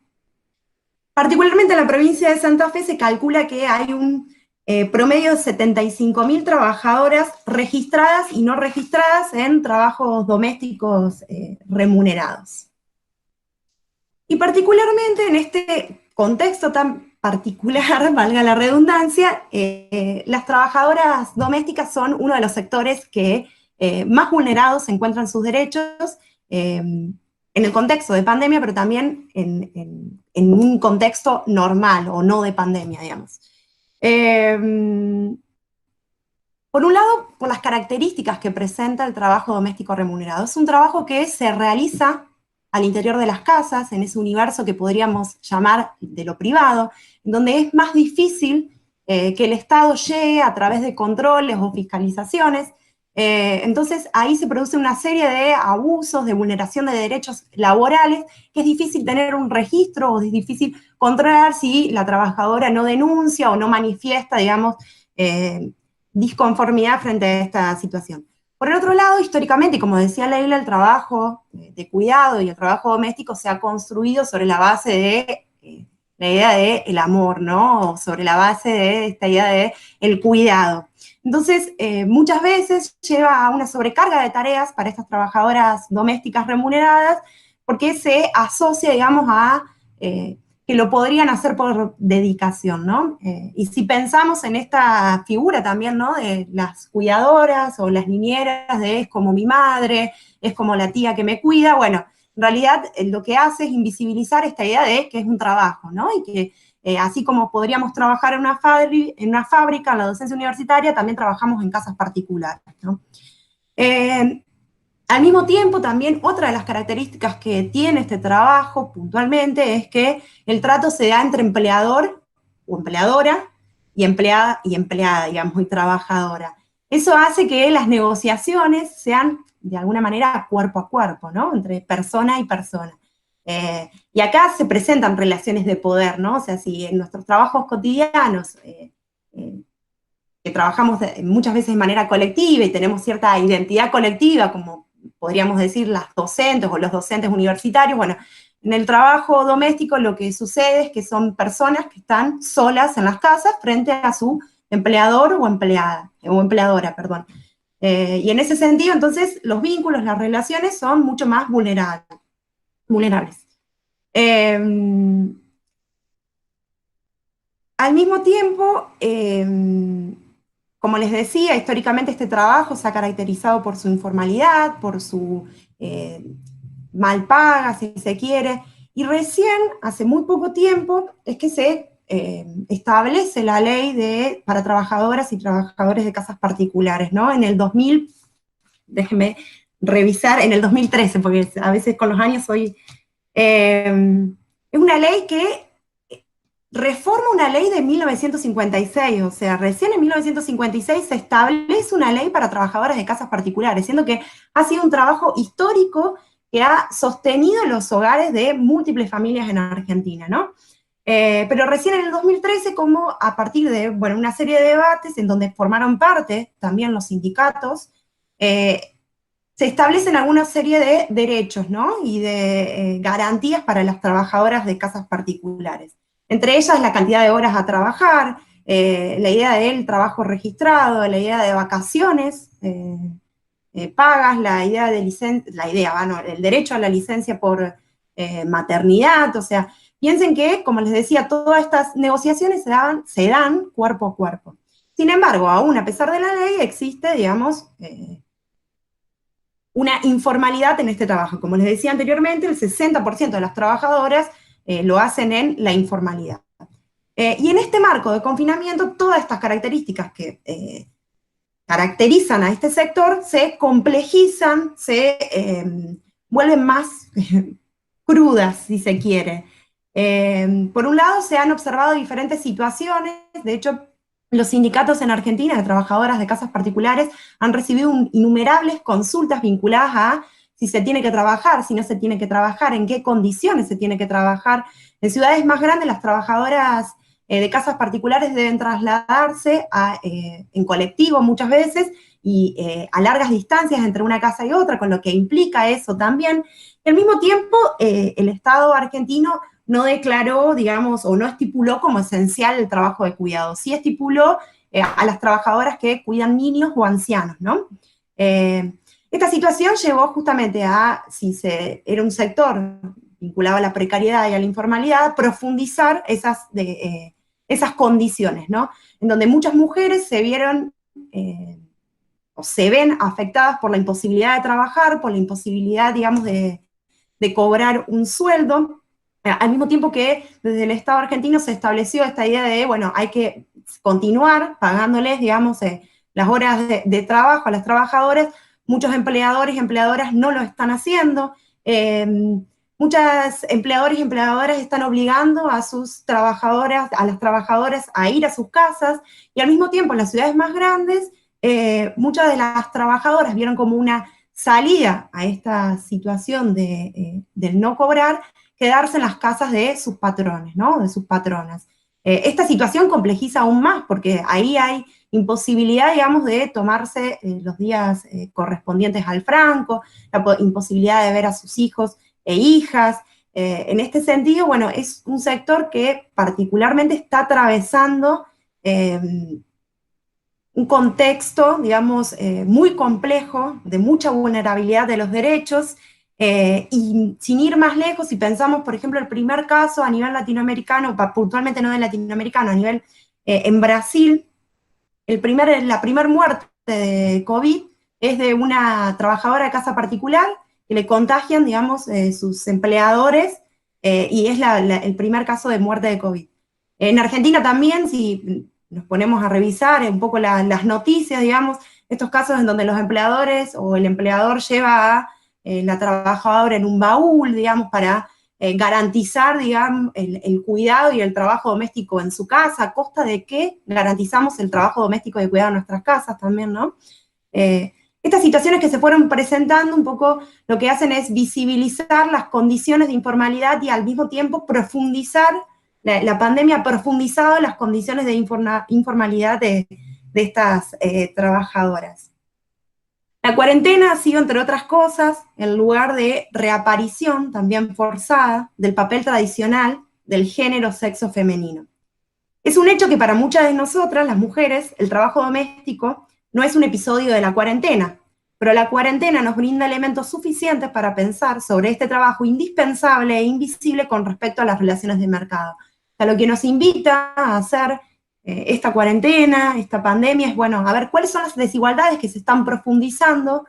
Particularmente en la provincia de Santa Fe se calcula que hay un promedio de 75.000 trabajadoras registradas y no registradas en trabajos domésticos remunerados. Y particularmente en este contexto tan particular, valga la redundancia, las trabajadoras domésticas son uno de los sectores que más vulnerados se encuentran sus derechos, en el contexto de pandemia, pero también en un contexto normal o no de pandemia, digamos. Por un lado, por las características que presenta el trabajo doméstico remunerado. Es un trabajo que se realiza al interior de las casas, en ese universo que podríamos llamar de lo privado, en donde es más difícil que el Estado llegue a través de controles o fiscalizaciones. Entonces ahí se produce una serie de abusos, de vulneración de derechos laborales, que es difícil tener un registro o es difícil controlar si la trabajadora no denuncia o no manifiesta, digamos, disconformidad frente a esta situación. Por el otro lado, históricamente, y como decía Leila, el trabajo de cuidado y el trabajo doméstico se ha construido sobre la base de la idea del amor, ¿no? O sobre la base de esta idea del cuidado. Entonces, muchas veces lleva a una sobrecarga de tareas para estas trabajadoras domésticas remuneradas, porque se asocia, digamos, a que lo podrían hacer por dedicación, ¿no? Y si pensamos en esta figura también, ¿no? De las cuidadoras o las niñeras, de es como mi madre, es como la tía que me cuida, bueno, en realidad lo que hace es invisibilizar esta idea de que es un trabajo, ¿no? Y que así como podríamos trabajar en una fábrica, en la docencia universitaria, también trabajamos en casas particulares, ¿no? Al mismo tiempo, también otra de las características que tiene este trabajo puntualmente es que el trato se da entre empleador o empleadora y empleada, digamos, y trabajadora. Eso hace que las negociaciones sean, de alguna manera, cuerpo a cuerpo, ¿no? Entre persona y persona. Y acá se presentan relaciones de poder, ¿no? O sea, si en nuestros trabajos cotidianos que trabajamos muchas veces de manera colectiva y tenemos cierta identidad colectiva, como podríamos decir las docentes o los docentes universitarios, bueno, en el trabajo doméstico lo que sucede es que son personas que están solas en las casas frente a su empleador o empleadora, perdón. Y en ese sentido, entonces, los vínculos, las relaciones son mucho más vulnerables. Al mismo tiempo, como les decía, históricamente este trabajo se ha caracterizado por su informalidad, por su mal paga, si se quiere, y recién, hace muy poco tiempo, es que se establece la ley para trabajadoras y trabajadores de casas particulares, ¿no? En el 2000, déjenme revisar, en el 2013, porque a veces con los años soy... es una ley que reforma una ley de 1956, o sea, recién en 1956 se establece una ley para trabajadoras de casas particulares, siendo que ha sido un trabajo histórico que ha sostenido los hogares de múltiples familias en Argentina, ¿no? Pero recién en el 2013, como a partir de, bueno, una serie de debates en donde formaron parte también los sindicatos, se establecen alguna serie de derechos, ¿no? Y de garantías para las trabajadoras de casas particulares. Entre ellas la cantidad de horas a trabajar, la idea del trabajo registrado, la idea de vacaciones pagas, la idea de el derecho a la licencia por maternidad, o sea, piensen que, como les decía, todas estas negociaciones se dan cuerpo a cuerpo. Sin embargo, aún a pesar de la ley, existe, digamos, una informalidad en este trabajo. Como les decía anteriormente, el 60% de las trabajadoras lo hacen en la informalidad. Y en este marco de confinamiento, todas estas características que caracterizan a este sector se complejizan, se vuelven más crudas, si se quiere. Por un lado, se han observado diferentes situaciones, de hecho, los sindicatos en Argentina de trabajadoras de casas particulares han recibido innumerables consultas vinculadas a si se tiene que trabajar, si no se tiene que trabajar, en qué condiciones se tiene que trabajar. En ciudades más grandes, las trabajadoras de casas particulares deben trasladarse en colectivo muchas veces y a largas distancias entre una casa y otra, con lo que implica eso también. Y al mismo tiempo, el Estado argentino no declaró, digamos, o no estipuló como esencial el trabajo de cuidado. Sí estipuló a las trabajadoras que cuidan niños o ancianos, ¿no? Esta situación llevó justamente a, si era un sector vinculado a la precariedad y a la informalidad, profundizar esas condiciones, ¿no? En donde muchas mujeres se vieron o se ven afectadas por la imposibilidad de trabajar, por la imposibilidad, digamos, de cobrar un sueldo, al mismo tiempo que desde el Estado argentino se estableció esta idea de, bueno, hay que continuar pagándoles, digamos, las horas de trabajo a las trabajadoras. Muchos empleadores y empleadoras no lo están haciendo. Muchas empleadores y empleadoras están obligando a sus trabajadoras, a las trabajadoras a ir a sus casas, y al mismo tiempo en las ciudades más grandes, muchas de las trabajadoras vieron como una salida a esta situación del no cobrar, quedarse en las casas de sus patrones, ¿no? De sus patronas. Esta situación complejiza aún más, porque ahí hay imposibilidad, digamos, de tomarse los días correspondientes al franco, la imposibilidad de ver a sus hijos e hijas. En este sentido, bueno, es un sector que particularmente está atravesando un contexto, digamos, muy complejo, de mucha vulnerabilidad de los derechos, Y sin ir más lejos, si pensamos, por ejemplo, el primer caso a nivel latinoamericano, puntualmente no de latinoamericano, a nivel en Brasil, la primer muerte de COVID es de una trabajadora de casa particular que le contagian, digamos, sus empleadores, y es el primer caso de muerte de COVID. En Argentina también, si nos ponemos a revisar un poco las noticias, digamos, estos casos en donde los empleadores o el empleador lleva a la trabajadora en un baúl, digamos, para garantizar, digamos, el cuidado y el trabajo doméstico en su casa, ¿a costa de qué garantizamos el trabajo doméstico y cuidado en nuestras casas también, ¿no? Estas situaciones que se fueron presentando un poco lo que hacen es visibilizar las condiciones de informalidad y al mismo tiempo profundizar, la pandemia ha profundizado las condiciones de informalidad de estas trabajadoras. La cuarentena ha sido, entre otras cosas, el lugar de reaparición, también forzada, del papel tradicional del género sexo femenino. Es un hecho que para muchas de nosotras, las mujeres, el trabajo doméstico no es un episodio de la cuarentena, pero la cuarentena nos brinda elementos suficientes para pensar sobre este trabajo indispensable e invisible con respecto a las relaciones de mercado. O sea, lo que nos invita a hacer esta cuarentena, esta pandemia, es, bueno, a ver cuáles son las desigualdades que se están profundizando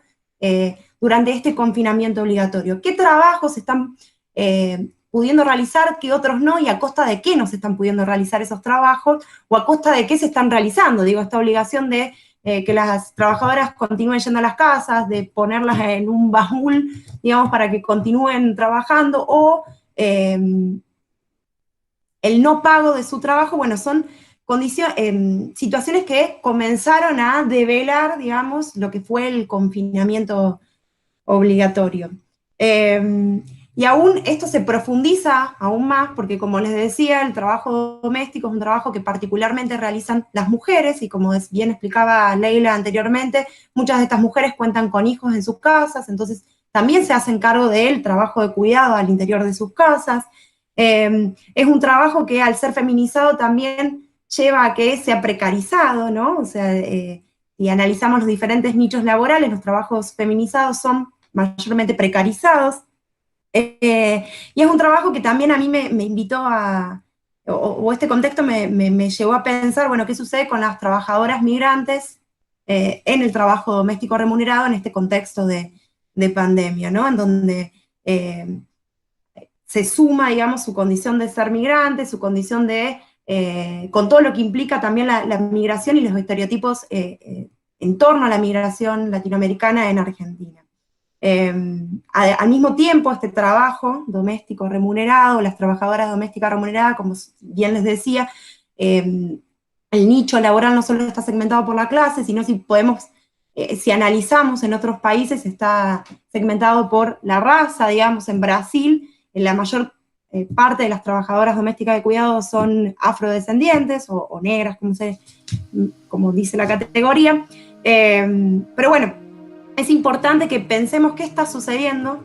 durante este confinamiento obligatorio. ¿Qué trabajos se están pudiendo realizar, qué otros no, y a costa de qué no se están pudiendo realizar esos trabajos, o a costa de qué se están realizando? Digo, esta obligación de que las trabajadoras continúen yendo a las casas, de ponerlas en un baúl, digamos, para que continúen trabajando, o el no pago de su trabajo, bueno, son situaciones que comenzaron a develar, digamos, lo que fue el confinamiento obligatorio. Y aún esto se profundiza aún más, porque como les decía, el trabajo doméstico es un trabajo que particularmente realizan las mujeres, y como bien explicaba Leila anteriormente, muchas de estas mujeres cuentan con hijos en sus casas, entonces también se hacen cargo del trabajo de cuidado al interior de sus casas. Es un trabajo que al ser feminizado también lleva a que sea precarizado, ¿no? O sea, si analizamos los diferentes nichos laborales, los trabajos feminizados son mayormente precarizados, y es un trabajo que también a mí me invitó o este contexto me llevó a pensar, bueno, ¿qué sucede con las trabajadoras migrantes en el trabajo doméstico remunerado en este contexto de pandemia, ¿no? En donde se suma, digamos, su condición de ser migrante, su condición de con todo lo que implica también la migración y los estereotipos en torno a la migración latinoamericana en Argentina. Al mismo tiempo, este trabajo doméstico remunerado, las trabajadoras domésticas remuneradas, como bien les decía, el nicho laboral no solo está segmentado por la clase, sino si analizamos en otros países, está segmentado por la raza, digamos, en Brasil, en la mayor parte de las trabajadoras domésticas de cuidado son afrodescendientes o negras, como dice la categoría. Pero bueno, es importante que pensemos qué está sucediendo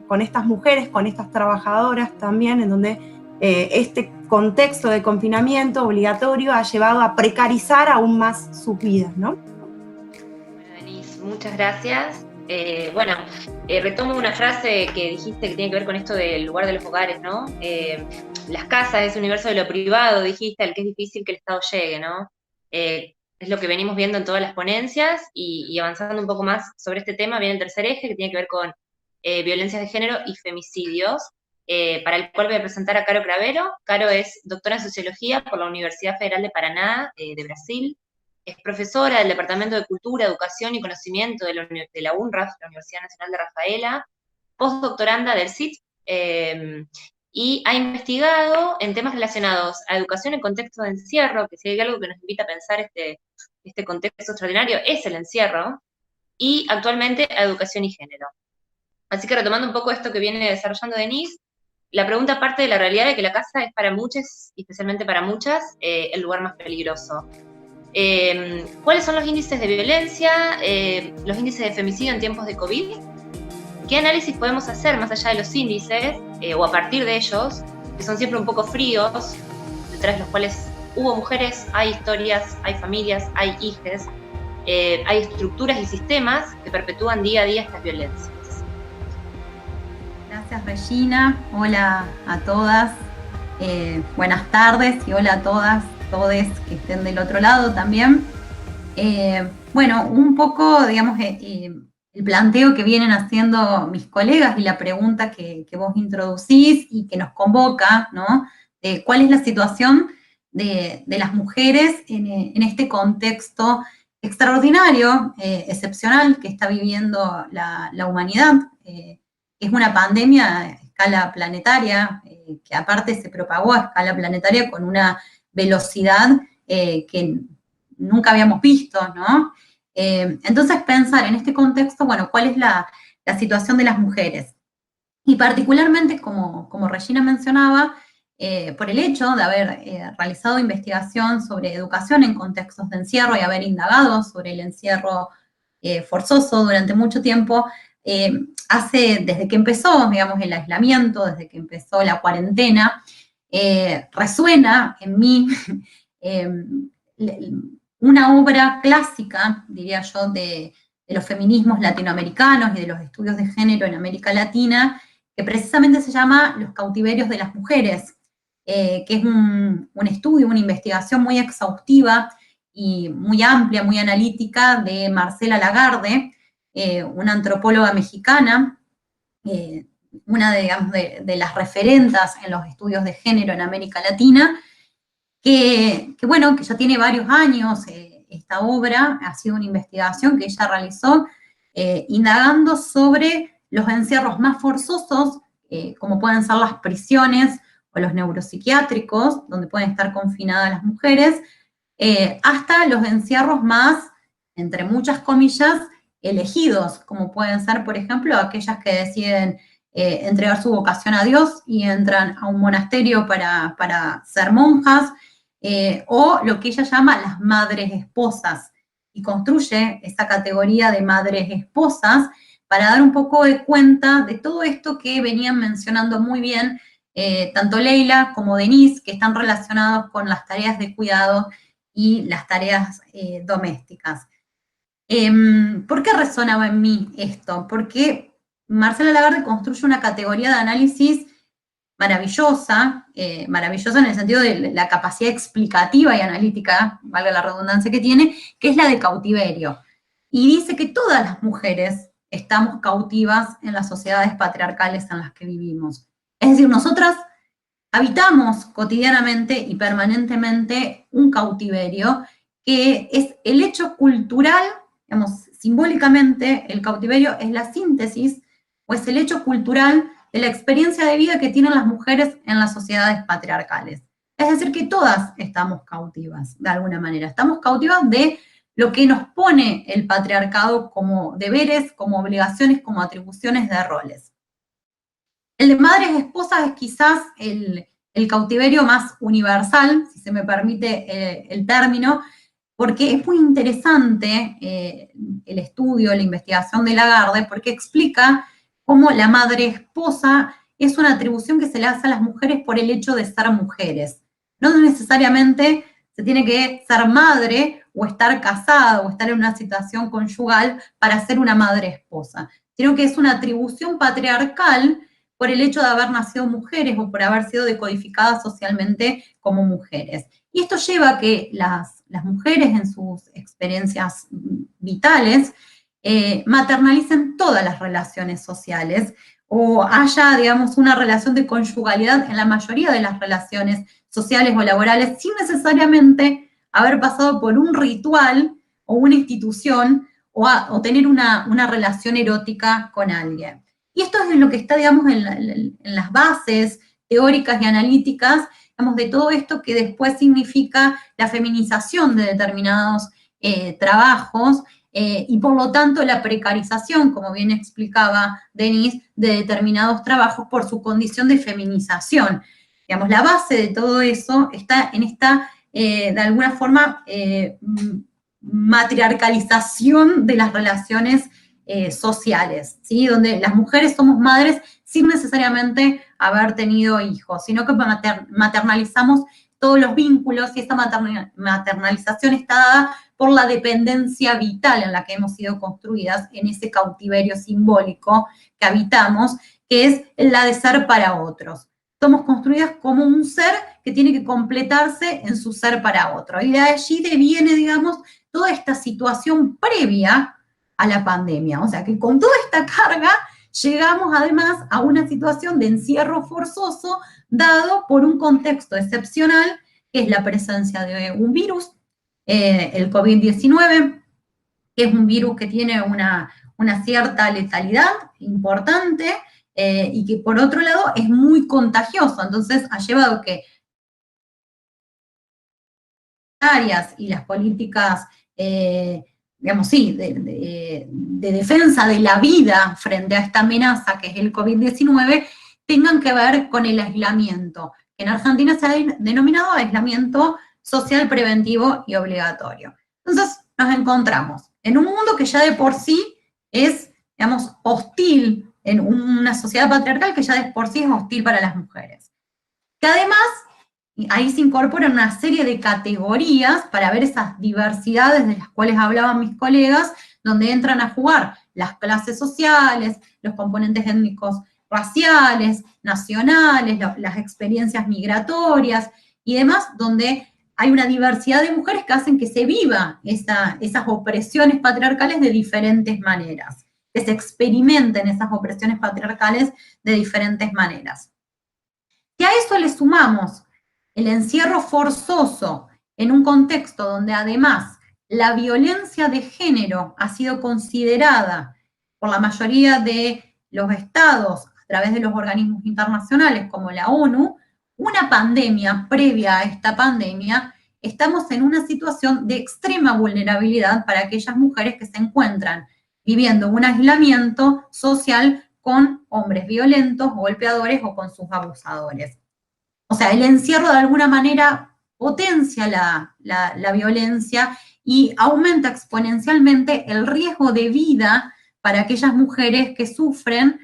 con estas mujeres, con estas trabajadoras también, en donde este contexto de confinamiento obligatorio ha llevado a precarizar aún más sus vidas, ¿no? Bueno, Denise, muchas gracias. Retomo una frase que dijiste que tiene que ver con esto del lugar de los hogares, ¿no? Las casas es un universo de lo privado, dijiste, al que es difícil que el Estado llegue, ¿no? Es lo que venimos viendo en todas las ponencias, y avanzando un poco más sobre este tema, viene el tercer eje, que tiene que ver con violencias de género y femicidios, para el cual voy a presentar a Caro Cravero. Caro es doctora en Sociología por la Universidad Federal de Paraná, de Brasil. Es profesora del Departamento de Cultura, Educación y Conocimiento de la UNRAF, la Universidad Nacional de Rafaela, postdoctoranda del CIT, y ha investigado en temas relacionados a educación en contexto de encierro, que si hay algo que nos invita a pensar este contexto extraordinario es el encierro, y actualmente a educación y género. Así que retomando un poco esto que viene desarrollando Denise, la pregunta parte de la realidad de que la casa es para muchos, y especialmente para muchas, el lugar más peligroso. ¿Cuáles son los índices de violencia, los índices de femicidio en tiempos de COVID? ¿Qué análisis podemos hacer más allá de los índices, o a partir de ellos, que son siempre un poco fríos, detrás de los cuales hubo mujeres, hay historias, hay familias, hay hijes, hay estructuras y sistemas que perpetúan día a día estas violencias? Regina, hola a todas, buenas tardes y hola a todas, todes que estén del otro lado también. Bueno, un poco, digamos, el planteo que vienen haciendo mis colegas y la pregunta que vos introducís y que nos convoca, ¿no? De cuál es la situación de las mujeres en este contexto extraordinario, excepcional que está viviendo la humanidad. Es una pandemia a escala planetaria, que aparte se propagó a escala planetaria con una velocidad que nunca habíamos visto, ¿no? Entonces pensar en este contexto, bueno, ¿cuál es la situación de las mujeres? Y particularmente, como Regina mencionaba, por el hecho de haber realizado investigación sobre educación en contextos de encierro y haber indagado sobre el encierro forzoso durante mucho tiempo, desde que empezó, digamos, el aislamiento, desde que empezó la cuarentena, resuena en mí una obra clásica, diría yo, de los feminismos latinoamericanos y de los estudios de género en América Latina, que precisamente se llama Los cautiverios de las mujeres, que es un estudio, una investigación muy exhaustiva y muy amplia, muy analítica de Marcela Lagarde, una antropóloga mexicana, una de las referentas en los estudios de género en América Latina, que ya tiene varios años. Esta obra ha sido una investigación que ella realizó indagando sobre los encierros más forzosos, como pueden ser las prisiones o los neuropsiquiátricos, donde pueden estar confinadas las mujeres, hasta los encierros más, entre muchas comillas, elegidos, como pueden ser, por ejemplo, aquellas que deciden entregar su vocación a Dios y entran a un monasterio para ser monjas, o lo que ella llama las madres esposas, y construye esa categoría de madres esposas para dar un poco de cuenta de todo esto que venían mencionando muy bien tanto Leila como Denise, que están relacionados con las tareas de cuidado y las tareas domésticas. ¿Por qué resonaba en mí esto? Porque Marcela Lagarde construye una categoría de análisis maravillosa, maravillosa en el sentido de la capacidad explicativa y analítica, valga la redundancia que tiene, que es la de cautiverio. Y dice que todas las mujeres estamos cautivas en las sociedades patriarcales en las que vivimos. Es decir, nosotras habitamos cotidianamente y permanentemente un cautiverio que es el hecho cultural, digamos, simbólicamente el cautiverio es la síntesis o es el hecho cultural de la experiencia de vida que tienen las mujeres en las sociedades patriarcales. Es decir, que todas estamos cautivas, de alguna manera. Estamos cautivas de lo que nos pone el patriarcado como deberes, como obligaciones, como atribuciones de roles. El de madres esposas es quizás el cautiverio más universal, si se me permite el término, porque es muy interesante el estudio, la investigación de Lagarde, porque explica cómo la madre esposa es una atribución que se le hace a las mujeres por el hecho de ser mujeres. No necesariamente se tiene que ser madre o estar casada o estar en una situación conyugal para ser una madre esposa, sino que es una atribución patriarcal por el hecho de haber nacido mujeres o por haber sido decodificadas socialmente como mujeres. Y esto lleva a que las mujeres en sus experiencias vitales maternalicen todas las relaciones sociales o haya, digamos, una relación de conyugalidad en la mayoría de las relaciones sociales o laborales sin necesariamente haber pasado por un ritual o una institución o tener una relación erótica con alguien. Y esto es lo que está, digamos, en las bases teóricas y analíticas, digamos, de todo esto que después significa la feminización de determinados trabajos y por lo tanto la precarización, como bien explicaba Denise, de determinados trabajos por su condición de feminización. Digamos, la base de todo eso está en esta, de alguna forma, matriarcalización de las relaciones sociales, ¿sí? Donde las mujeres somos madres sin necesariamente haber tenido hijos, sino que maternalizamos todos los vínculos y esta maternalización está dada por la dependencia vital en la que hemos sido construidas en ese cautiverio simbólico que habitamos, que es la de ser para otros. Somos construidas como un ser que tiene que completarse en su ser para otro. Y de allí deviene, digamos, toda esta situación previa a la pandemia. O sea que con toda esta carga llegamos además a una situación de encierro forzoso dado por un contexto excepcional, que es la presencia de un virus, el COVID-19, que es un virus que tiene una cierta letalidad importante, y que por otro lado es muy contagioso. Entonces ha llevado que áreas y las políticas, digamos, sí, de defensa de la vida frente a esta amenaza que es el COVID-19, tengan que ver con el aislamiento, que en Argentina se ha denominado aislamiento social preventivo y obligatorio. Entonces nos encontramos en un mundo que ya de por sí es, digamos, hostil, en una sociedad patriarcal que ya de por sí es hostil para las mujeres. Que además, ahí se incorporan una serie de categorías para ver esas diversidades de las cuales hablaban mis colegas, donde entran a jugar las clases sociales, los componentes étnicos raciales, nacionales, las experiencias migratorias y demás, donde hay una diversidad de mujeres que hacen que se viva esas opresiones patriarcales de diferentes maneras, que se experimenten esas opresiones patriarcales de diferentes maneras. Si a eso le sumamos el encierro forzoso en un contexto donde además la violencia de género ha sido considerada por la mayoría de los estados a través de los organismos internacionales como la ONU, una pandemia previa a esta pandemia, estamos en una situación de extrema vulnerabilidad para aquellas mujeres que se encuentran viviendo un aislamiento social con hombres violentos, golpeadores o con sus abusadores. O sea, el encierro de alguna manera potencia la violencia y aumenta exponencialmente el riesgo de vida para aquellas mujeres que sufren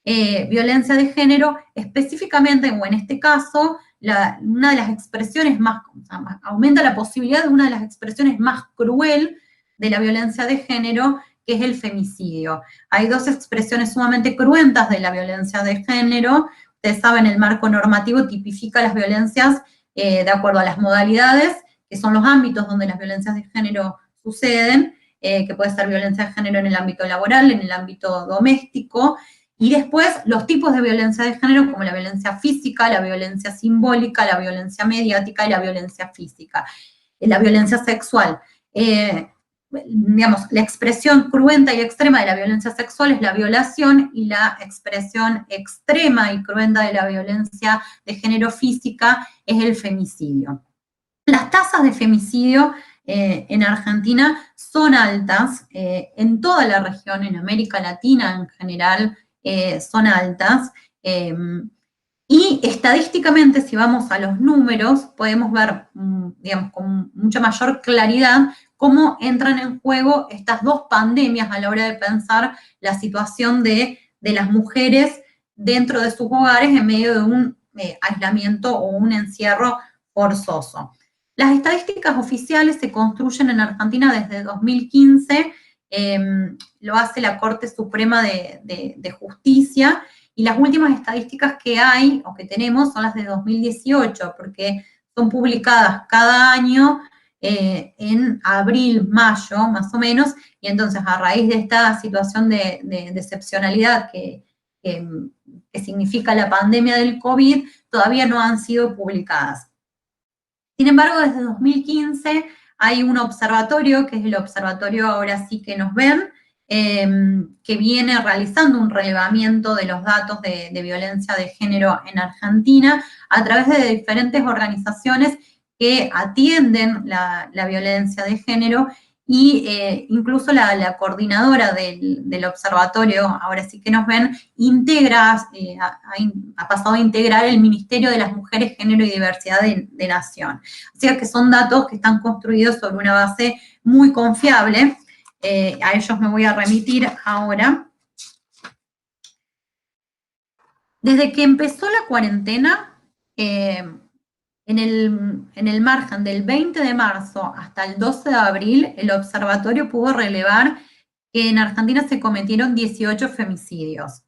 violencia de género, específicamente, o en este caso, una de las expresiones más, o sea, aumenta la posibilidad de una de las expresiones más cruel de la violencia de género, que es el femicidio. Hay dos expresiones sumamente cruentas de la violencia de género. Ustedes saben, el marco normativo tipifica las violencias de acuerdo a las modalidades, que son los ámbitos donde las violencias de género suceden, que puede ser violencia de género en el ámbito laboral, en el ámbito doméstico, y después los tipos de violencia de género como la violencia física, la violencia simbólica, la violencia mediática y la violencia física, la violencia sexual. Digamos, la expresión cruenta y extrema de la violencia sexual es la violación, y la expresión extrema y cruenta de la violencia de género física es el femicidio. Las tasas de femicidio en Argentina son altas, en toda la región, en América Latina en general, son altas, y estadísticamente, si vamos a los números, podemos ver, digamos, con mucha mayor claridad cómo entran en juego estas dos pandemias a la hora de pensar la situación de las mujeres dentro de sus hogares en medio de un aislamiento o un encierro forzoso. Las estadísticas oficiales se construyen en Argentina desde 2015, lo hace la Corte Suprema de Justicia, y las últimas estadísticas que hay, o que tenemos, son las de 2018, porque son publicadas cada año en abril, mayo, más o menos, y entonces a raíz de esta situación de excepcionalidad que significa la pandemia del COVID, todavía no han sido publicadas. Sin embargo, desde 2015 hay un observatorio, que es el observatorio Ahora Sí que nos ven, que viene realizando un relevamiento de los datos de violencia de género en Argentina a través de diferentes organizaciones que atienden la violencia de género, y incluso la coordinadora del observatorio Ahora Sí que nos ven integra, ha pasado a integrar el Ministerio de las Mujeres, Género y Diversidad de Nación. O sea que son datos que están construidos sobre una base muy confiable. A ellos me voy a remitir ahora. Desde que empezó la cuarentena, en el margen del 20 de marzo hasta el 12 de abril, el observatorio pudo relevar que en Argentina se cometieron 18 femicidios.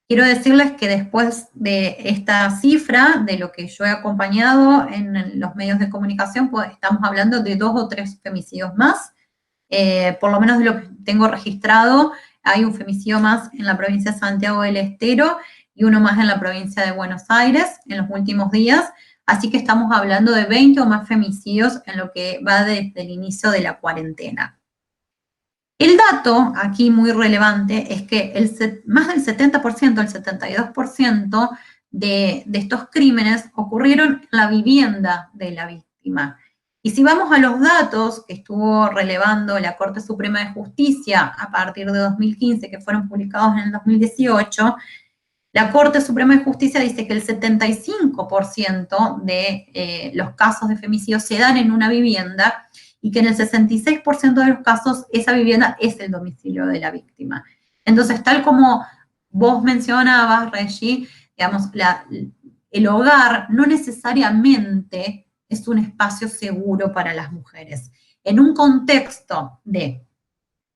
quiero decirles que después de esta cifra, de lo que yo he acompañado en los medios de comunicación, pues estamos hablando de 2 o 3 femicidios más. Por lo menos de lo que tengo registrado, hay un femicidio más en la provincia de Santiago del Estero y uno más en la provincia de Buenos Aires en los últimos días. Así que estamos hablando de 20 o más femicidios en lo que va desde el inicio de la cuarentena. El dato aquí muy relevante es que más del 70%, el 72% de estos crímenes ocurrieron en la vivienda de la víctima. Y si vamos a los datos que estuvo relevando la Corte Suprema de Justicia a partir de 2015, que fueron publicados en el 2018, la Corte Suprema de Justicia dice que el 75% de los casos de femicidio se dan en una vivienda y que en el 66% de los casos esa vivienda es el domicilio de la víctima. Entonces, tal como vos mencionabas, Reggie, digamos, el hogar no necesariamente es un espacio seguro para las mujeres. En un contexto de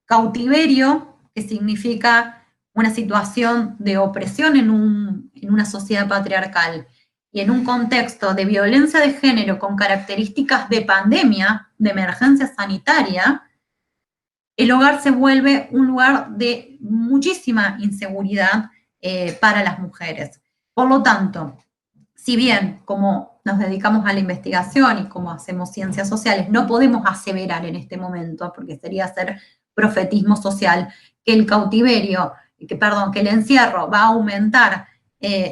cautiverio, que significa una situación de opresión en una sociedad patriarcal, y en un contexto de violencia de género con características de pandemia, de emergencia sanitaria, el hogar se vuelve un lugar de muchísima inseguridad para las mujeres. Por lo tanto, si bien como nos dedicamos a la investigación y como hacemos ciencias sociales, no podemos aseverar en este momento, porque sería hacer profetismo social, que el cautiverio, que el encierro va a aumentar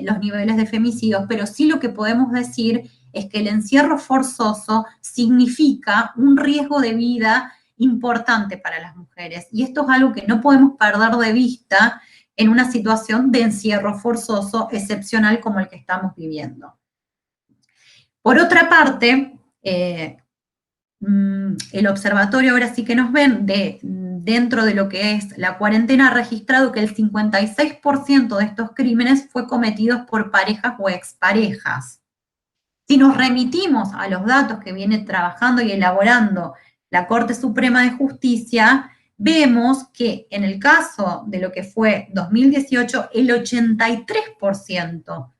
los niveles de femicidios, pero sí lo que podemos decir es que el encierro forzoso significa un riesgo de vida importante para las mujeres. Y esto es algo que no podemos perder de vista en una situación de encierro forzoso excepcional como el que estamos viviendo. Por otra parte, el observatorio, ahora sí que nos ven, dentro de lo que es la cuarentena, ha registrado que el 56% de estos crímenes fue cometidos por parejas o exparejas. Si nos remitimos a los datos que viene trabajando y elaborando la Corte Suprema de Justicia, vemos que en el caso de lo que fue 2018, el 83%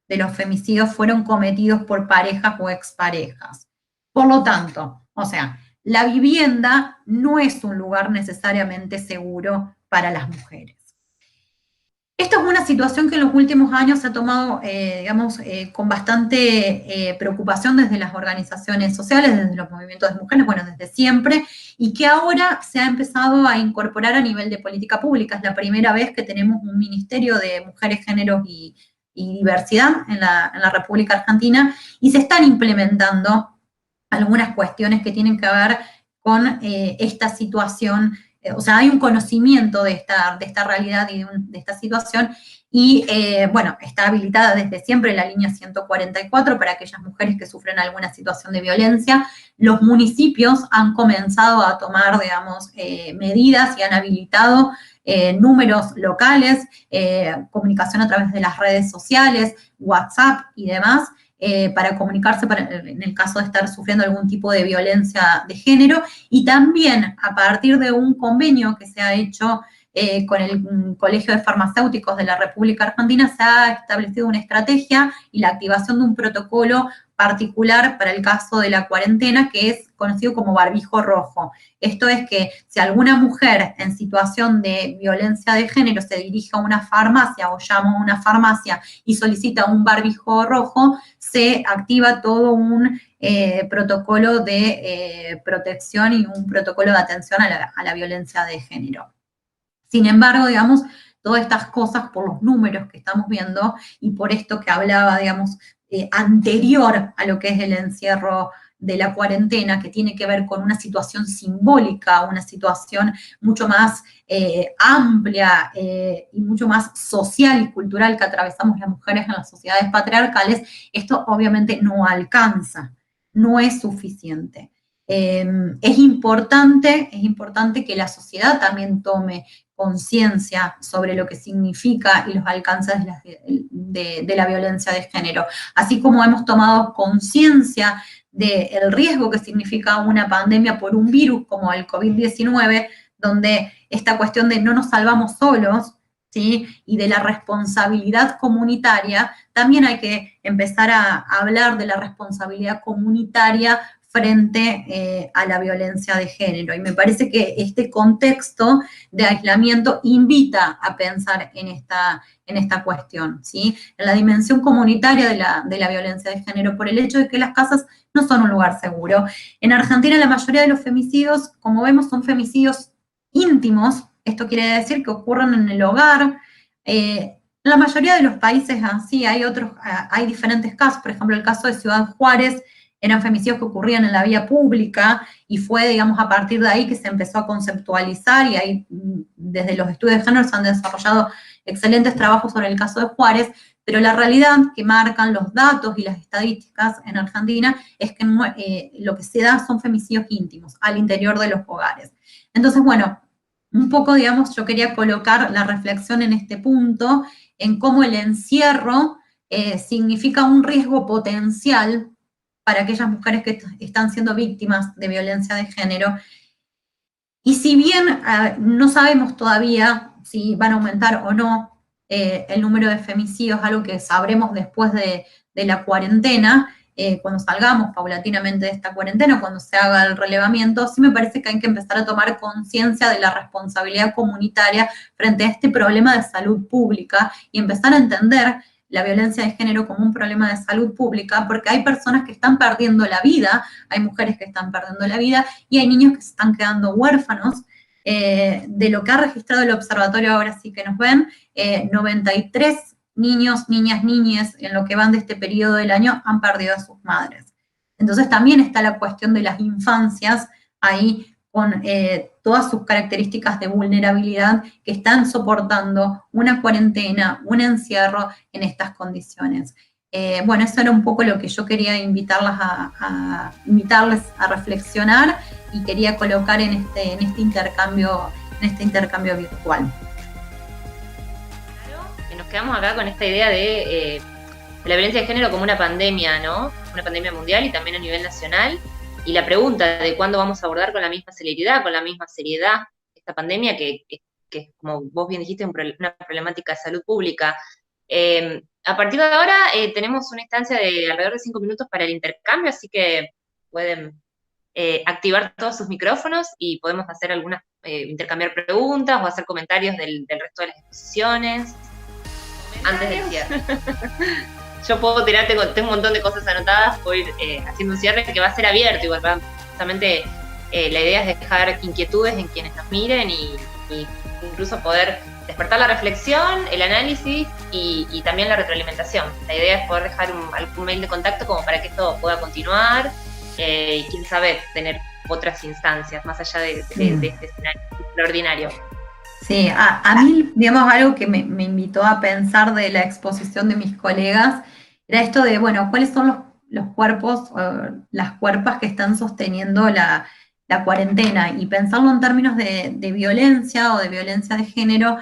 de los femicidios fueron cometidos por parejas o exparejas. Por lo tanto, o sea, la vivienda no es un lugar necesariamente seguro para las mujeres. Esta es una situación que en los últimos años se ha tomado, con bastante preocupación desde las organizaciones sociales, desde los movimientos de mujeres, bueno, desde siempre, y que ahora se ha empezado a incorporar a nivel de política pública. Es la primera vez que tenemos un Ministerio de Mujeres, Géneros y Diversidad en la República Argentina, y se están implementando algunas cuestiones que tienen que ver con esta situación. O sea, hay un conocimiento de esta realidad y de esta situación, y bueno, está habilitada desde siempre la línea 144 para aquellas mujeres que sufren alguna situación de violencia. Los municipios han comenzado a tomar, digamos, medidas y han habilitado números locales, comunicación a través de las redes sociales, WhatsApp y demás, para comunicarse en el caso de estar sufriendo algún tipo de violencia de género, y también a partir de un convenio que se ha hecho con el Colegio de Farmacéuticos de la República Argentina, se ha establecido una estrategia y la activación de un protocolo particular para el caso de la cuarentena, que es conocido como barbijo rojo. Esto es que si alguna mujer en situación de violencia de género se dirige a una farmacia o llama a una farmacia y solicita un barbijo rojo, se activa todo un protocolo de protección y un protocolo de atención a la violencia de género. Sin embargo, digamos, todas estas cosas por los números que estamos viendo y por esto que hablaba, digamos, anterior a lo que es el encierro de la cuarentena, que tiene que ver con una situación simbólica, una situación mucho más amplia y mucho más social y cultural que atravesamos las mujeres en las sociedades patriarcales, esto obviamente no alcanza, no es suficiente. Es importante que la sociedad también tome conciencia sobre lo que significa y los alcances de la violencia de género, así como hemos tomado conciencia del riesgo que significa una pandemia por un virus como el COVID-19, donde esta cuestión de no nos salvamos solos, ¿sí? Y de la responsabilidad comunitaria, también hay que empezar a hablar de la responsabilidad comunitaria frente a la violencia de género. Y me parece que este contexto de aislamiento invita a pensar en esta cuestión, ¿sí? En la dimensión comunitaria de la violencia de género, por el hecho de que las casas no son un lugar seguro. En Argentina la mayoría de los femicidios, como vemos, son femicidios íntimos. Esto quiere decir que ocurren en el hogar. La mayoría de los países así, hay diferentes casos. Por ejemplo, el caso de Ciudad Juárez, eran femicidios que ocurrían en la vía pública y fue, digamos, a partir de ahí que se empezó a conceptualizar y ahí desde los estudios de género se han desarrollado excelentes trabajos sobre el caso de Juárez, pero la realidad que marcan los datos y las estadísticas en Argentina es que lo que se da son femicidios íntimos al interior de los hogares. Entonces, bueno, un poco, digamos, yo quería colocar la reflexión en este punto, en cómo el encierro significa un riesgo potencial para aquellas mujeres que están siendo víctimas de violencia de género. Y si bien no sabemos todavía si van a aumentar o no el número de femicidios, algo que sabremos después de la cuarentena, cuando salgamos paulatinamente de esta cuarentena, cuando se haga el relevamiento, sí me parece que hay que empezar a tomar conciencia de la responsabilidad comunitaria frente a este problema de salud pública y empezar a entender la violencia de género como un problema de salud pública, porque hay personas que están perdiendo la vida, hay mujeres que están perdiendo la vida, y hay niños que se están quedando huérfanos. De lo que ha registrado el observatorio, ahora sí que nos ven, 93 niños, niñas, en lo que van de este periodo del año, han perdido a sus madres. Entonces también está la cuestión de las infancias ahí, con todas sus características de vulnerabilidad que están soportando una cuarentena, un encierro en estas condiciones. Bueno, eso era un poco lo que yo quería invitarles a reflexionar y quería colocar en este intercambio virtual. Claro, que nos quedamos acá con esta idea de la violencia de género como una pandemia, ¿no? Una pandemia mundial y también a nivel nacional. Y la pregunta de cuándo vamos a abordar con la misma celeridad, con la misma seriedad esta pandemia que como vos bien dijiste, una problemática de salud pública. A partir de ahora tenemos una instancia de alrededor de 5 minutos para el intercambio, así que pueden activar todos sus micrófonos y podemos hacer intercambiar preguntas o hacer comentarios del resto de las exposiciones antes del cierre. Yo puedo tirar, tengo un montón de cosas anotadas, puedo ir haciendo un cierre que va a ser abierto, igual, justamente la idea es dejar inquietudes en quienes nos miren y incluso poder despertar la reflexión, el análisis y también la retroalimentación. La idea es poder dejar algún mail de contacto como para que esto pueda continuar y quién sabe tener otras instancias más allá de este escenario extraordinario. Sí, a mí, digamos, algo que me invitó a pensar de la exposición de mis colegas era esto de, bueno, ¿cuáles son los cuerpos, las cuerpas que están sosteniendo la cuarentena? Y pensarlo en términos de violencia o de violencia de género,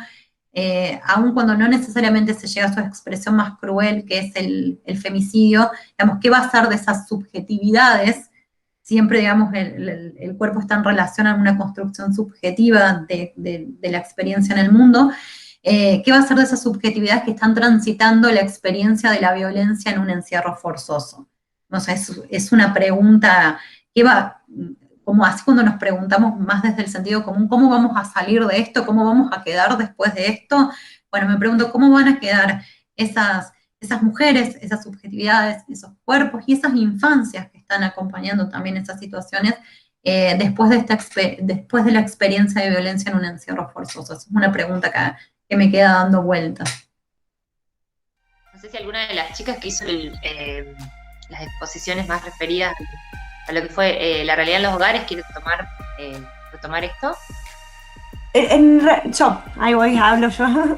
aun cuando no necesariamente se llega a su expresión más cruel, que es el femicidio, digamos, ¿qué va a ser de esas subjetividades? Siempre, digamos, el cuerpo está en relación a una construcción subjetiva de la experiencia en el mundo. ¿Qué va a ser de esas subjetividades que están transitando la experiencia de la violencia en un encierro forzoso? O sea, es una pregunta que va, como así cuando nos preguntamos más desde el sentido común, ¿cómo vamos a salir de esto? ¿Cómo vamos a quedar después de esto? Bueno, me pregunto, ¿cómo van a quedar esas mujeres, esas subjetividades, esos cuerpos y esas infancias que están acompañando también esas situaciones después de la experiencia de violencia en un encierro forzoso? Es una pregunta que me queda dando vueltas. No sé si alguna de las chicas que hizo las exposiciones más referidas a lo que fue la realidad en los hogares quiere retomar esto. Hablo yo.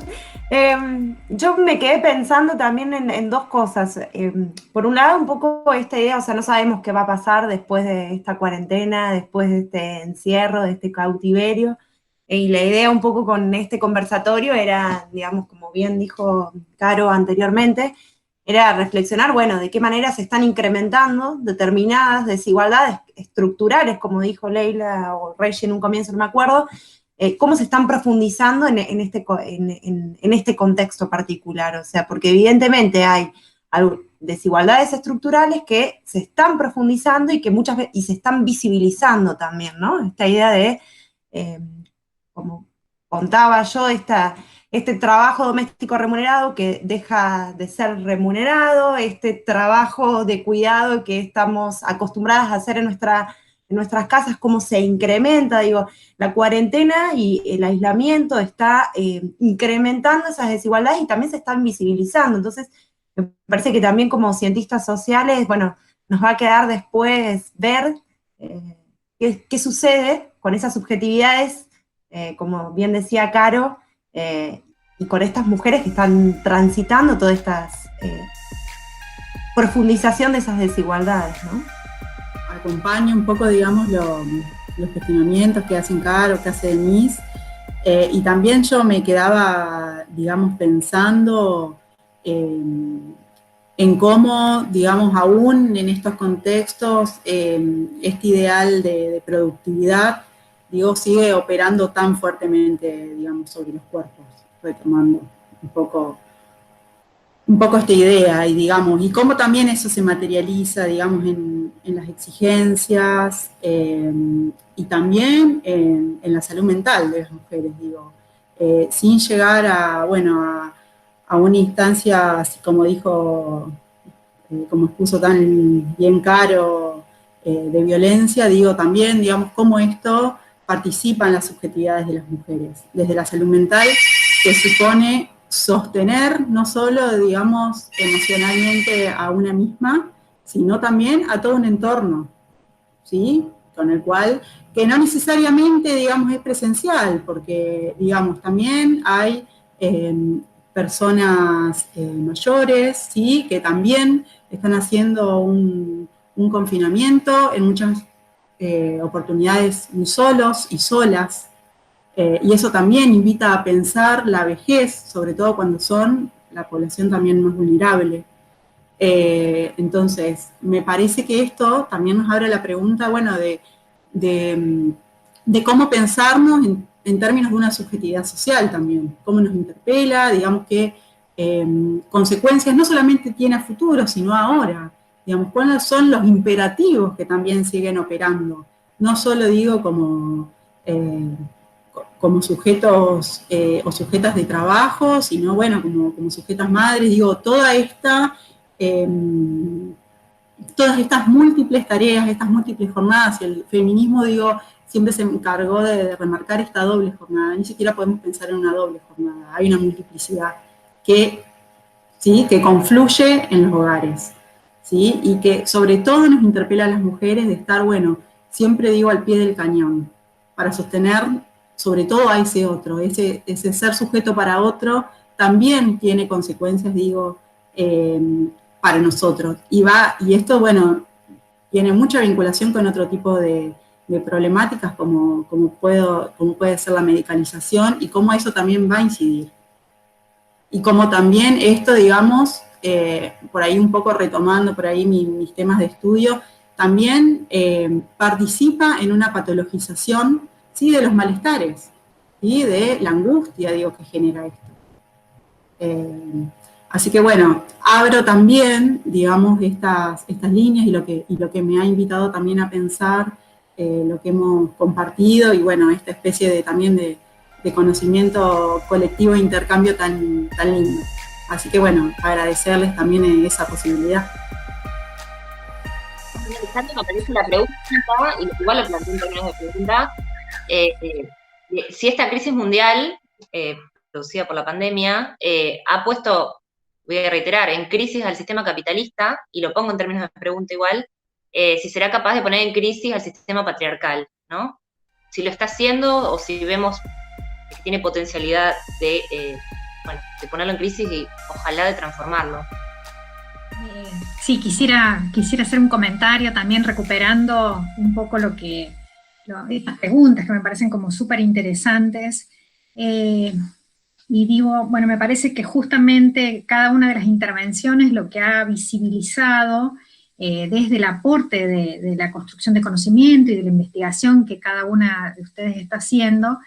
Yo me quedé pensando también en dos cosas. Por un lado, un poco esta idea, o sea, no sabemos qué va a pasar después de esta cuarentena, después de este encierro, de este cautiverio. Y la idea un poco con este conversatorio era, digamos, como bien dijo Caro anteriormente, era reflexionar, bueno, de qué manera se están incrementando determinadas desigualdades estructurales, como dijo Leila o Reyes en un comienzo, no me acuerdo, cómo se están profundizando en este contexto particular. O sea, porque evidentemente hay desigualdades estructurales que se están profundizando y que muchas veces, y se están visibilizando también, ¿no? Esta idea de, como contaba yo, este trabajo doméstico remunerado que deja de ser remunerado, este trabajo de cuidado que estamos acostumbradas a hacer en nuestras casas, cómo se incrementa, digo, la cuarentena y el aislamiento está incrementando esas desigualdades y también se están visibilizando. Entonces, me parece que también como cientistas sociales, bueno, nos va a quedar después ver qué sucede con esas subjetividades, como bien decía Caro, y con estas mujeres que están transitando toda esta profundización de esas desigualdades, ¿no? Acompaño un poco, digamos, los cuestionamientos que hacen Caro, que hace Denise, y también yo me quedaba, digamos, pensando en cómo, digamos, aún en estos contextos, este ideal de productividad, digo, sigue operando tan fuertemente, digamos, sobre los cuerpos, retomando un poco esta idea, y digamos, y cómo también eso se materializa, digamos, en las exigencias, y también en la salud mental de las mujeres, digo, sin llegar a, bueno, a una instancia, así como dijo, como expuso tan bien Caro, de violencia, digo, también, digamos, cómo esto participa en las subjetividades de las mujeres, desde la salud mental, que supone sostener no solo, digamos, emocionalmente a una misma, sino también a todo un entorno, ¿sí? Con el cual, que no necesariamente, digamos, es presencial, porque, digamos, también hay personas mayores, ¿sí? Que también están haciendo un confinamiento, en muchas oportunidades muy solos y solas, y eso también invita a pensar la vejez, sobre todo cuando son la población también más vulnerable. Entonces, me parece que esto también nos abre la pregunta, bueno, de cómo pensarnos en términos de una subjetividad social también, cómo nos interpela, digamos que consecuencias no solamente tiene a futuro, sino ahora, digamos, cuáles son los imperativos que también siguen operando, no solo digo como sujetos o sujetas de trabajo, sino, bueno, como sujetas madres, digo, todas estas múltiples tareas, estas múltiples jornadas, y el feminismo, digo, siempre se encargó de remarcar esta doble jornada, ni siquiera podemos pensar en una doble jornada, hay una multiplicidad que, ¿sí?, que confluye en los hogares, ¿sí?, y que sobre todo nos interpela a las mujeres de estar, bueno, siempre digo, al pie del cañón, para sostener sobre todo a ese otro, ese ser sujeto para otro, también tiene consecuencias, digo, para nosotros. Y esto, bueno, tiene mucha vinculación con otro tipo de problemáticas como puede ser la medicalización, y cómo eso también va a incidir. Y como también esto, digamos, por ahí un poco retomando por ahí mis temas de estudio, también participa en una patologización, ¿sí?, de los malestares, ¿sí?, de la angustia, digo, que genera esto. Así que bueno, abro también, digamos, estas líneas y lo que me ha invitado también a pensar lo que hemos compartido, y bueno, esta especie también de conocimiento colectivo e intercambio tan lindo. Así que bueno, agradecerles también esa posibilidad. Me parece la pregunta, y igual lo planteo en términos de pregunta, si esta crisis mundial producida por la pandemia ha puesto, voy a reiterar, en crisis al sistema capitalista, y lo pongo en términos de pregunta igual, si será capaz de poner en crisis al sistema patriarcal, ¿no? Si lo está haciendo, o si vemos que tiene potencialidad de ponerlo en crisis y ojalá de transformarlo. Sí, quisiera hacer un comentario también recuperando un poco estas preguntas que me parecen como súper interesantes. Y digo, bueno, me parece que justamente cada una de las intervenciones lo que ha visibilizado desde el aporte de la construcción de conocimiento y de la investigación que cada una de ustedes está haciendo,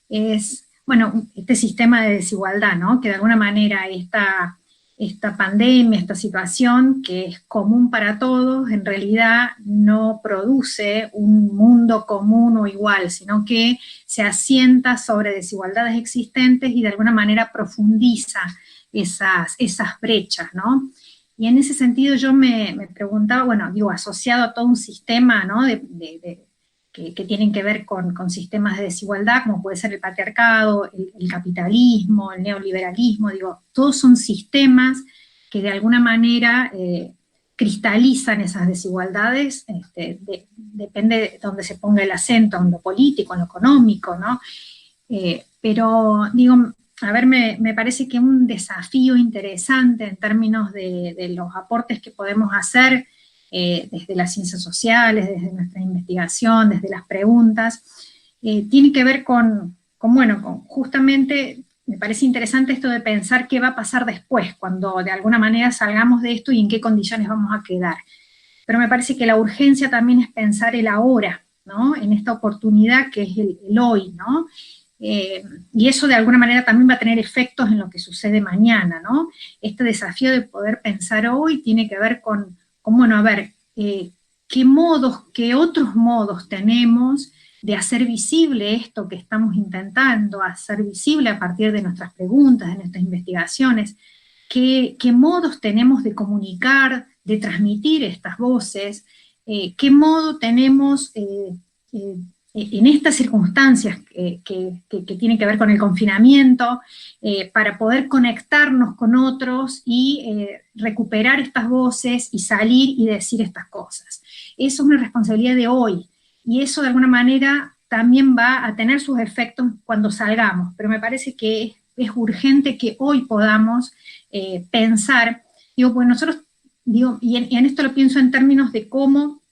es, bueno, este sistema de desigualdad, ¿no? Que de alguna manera esta pandemia, esta situación que es común para todos, en realidad no produce un mundo común o igual, sino que se asienta sobre desigualdades existentes y de alguna manera profundiza esas brechas, ¿no? Y en ese sentido yo me preguntaba, bueno, digo, asociado a todo un sistema, ¿no? Que tienen que ver con sistemas de desigualdad, como puede ser el patriarcado, el capitalismo, el neoliberalismo, digo, todos son sistemas que de alguna manera cristalizan esas desigualdades, depende de dónde se ponga el acento, en lo político, en lo económico, ¿no? Pero, digo, a ver, me parece que un desafío interesante en términos de los aportes que podemos hacer desde las ciencias sociales, desde nuestra investigación, desde las preguntas, tiene que ver con justamente, me parece interesante esto de pensar qué va a pasar después, cuando de alguna manera salgamos de esto y en qué condiciones vamos a quedar. Pero me parece que la urgencia también es pensar el ahora, ¿no? En esta oportunidad que es el hoy, ¿no? Y eso de alguna manera también va a tener efectos en lo que sucede mañana, ¿no? Este desafío de poder pensar hoy tiene que ver con bueno, a ver, qué otros modos tenemos de hacer visible esto que estamos intentando, hacer visible a partir de nuestras preguntas, de nuestras investigaciones, qué modos tenemos de comunicar, de transmitir estas voces, qué modo tenemos en estas circunstancias que tienen que ver con el confinamiento, para poder conectarnos con otros y recuperar estas voces y salir y decir estas cosas. Eso es una responsabilidad de hoy, y eso de alguna manera también va a tener sus efectos cuando salgamos, pero me parece que es urgente que hoy podamos pensar, digo, pues nosotros, digo, y en esto lo pienso en términos de cómo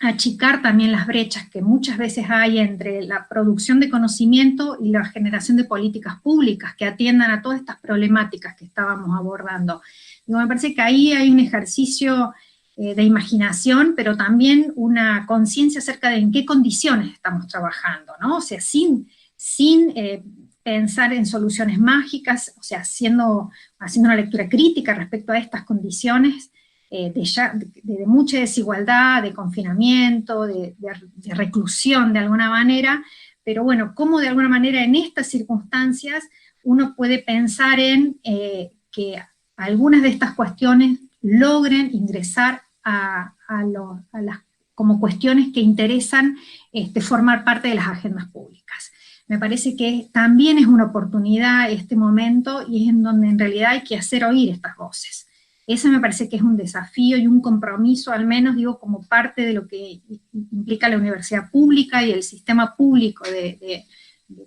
achicar también las brechas que muchas veces hay entre la producción de conocimiento y la generación de políticas públicas que atiendan a todas estas problemáticas que estábamos abordando. Digo, me parece que ahí hay un ejercicio de imaginación, pero también una conciencia acerca de en qué condiciones estamos trabajando, ¿no? O sea, sin pensar en soluciones mágicas, o sea, haciendo una lectura crítica respecto a estas condiciones, de mucha desigualdad, de confinamiento, de reclusión de alguna manera, pero bueno, cómo de alguna manera en estas circunstancias uno puede pensar en que algunas de estas cuestiones logren ingresar como cuestiones que interesan formar parte de las agendas públicas. Me parece que también es una oportunidad este momento, y es en donde en realidad hay que hacer oír estas voces. Ese me parece que es un desafío y un compromiso, al menos, digo, como parte de lo que implica la universidad pública y el sistema público de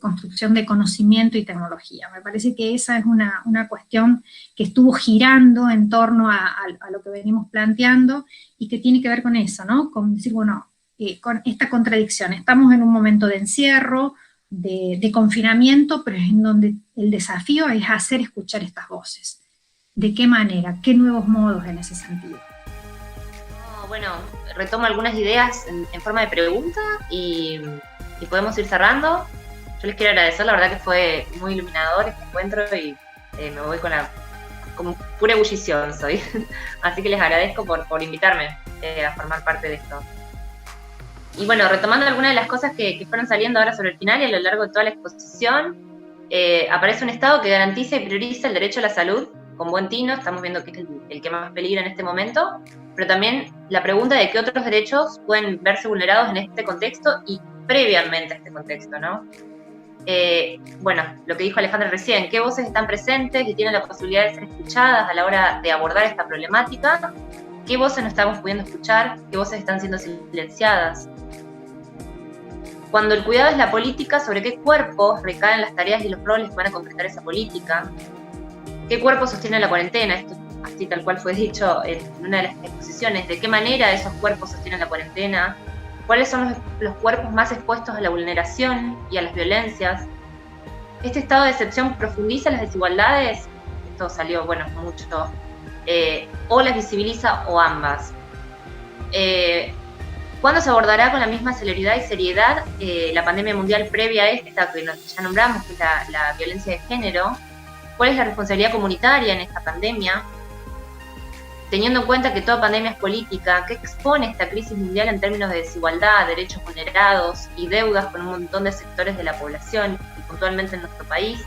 construcción de conocimiento y tecnología. Me parece que esa es una cuestión que estuvo girando en torno a lo que venimos planteando, y que tiene que ver con eso, ¿no? Con decir, bueno, con esta contradicción. Estamos en un momento de encierro, de confinamiento, pero es en donde el desafío es hacer escuchar estas voces. ¿De qué manera? ¿Qué nuevos modos en ese sentido? Bueno, retomo algunas ideas en forma de pregunta y podemos ir cerrando. Yo les quiero agradecer, la verdad que fue muy iluminador este encuentro, y me voy con pura ebullición soy. Así que les agradezco por invitarme a formar parte de esto. Y bueno, retomando algunas de las cosas que fueron saliendo ahora sobre el final y a lo largo de toda la exposición, aparece un Estado que garantiza y prioriza el derecho a la salud con buen tino. Estamos viendo que es el que más peligra en este momento, pero también la pregunta de qué otros derechos pueden verse vulnerados en este contexto y previamente a este contexto, ¿no? Bueno, lo que dijo Alejandra recién, qué voces están presentes y tienen la posibilidad de ser escuchadas a la hora de abordar esta problemática, qué voces no estamos pudiendo escuchar, qué voces están siendo silenciadas. Cuando el cuidado es la política, ¿sobre qué cuerpos recaen las tareas y los roles que van a concretar esa política? ¿Qué cuerpo sostiene la cuarentena? Esto así tal cual fue dicho en una de las exposiciones. ¿De qué manera esos cuerpos sostienen la cuarentena? ¿Cuáles son los cuerpos más expuestos a la vulneración y a las violencias? ¿Este estado de excepción profundiza las desigualdades? Esto salió, bueno, mucho. ¿O las visibiliza o ambas? ¿Cuándo se abordará con la misma celeridad y seriedad la pandemia mundial previa a esta que ya nombramos, que es la violencia de género? ¿Cuál es la responsabilidad comunitaria en esta pandemia? Teniendo en cuenta que toda pandemia es política, ¿qué expone esta crisis mundial en términos de desigualdad, derechos vulnerados y deudas con un montón de sectores de la población, y puntualmente en nuestro país?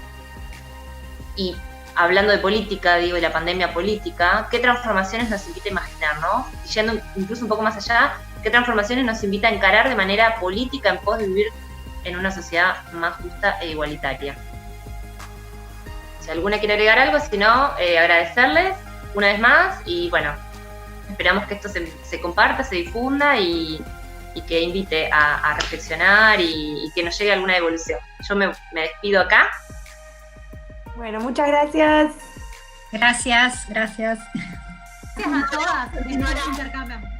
Y hablando de política, digo, de la pandemia política, ¿qué transformaciones nos invita a imaginar, no? Y yendo incluso un poco más allá, ¿qué transformaciones nos invita a encarar de manera política en pos de vivir en una sociedad más justa e igualitaria? Si alguna quiere agregar algo, si no, agradecerles una vez más, y bueno, esperamos que esto se comparta, se difunda y que invite a reflexionar y que nos llegue alguna evolución. Yo me despido acá. Bueno, muchas gracias. Gracias, gracias. Gracias a todas. Intercambiamos.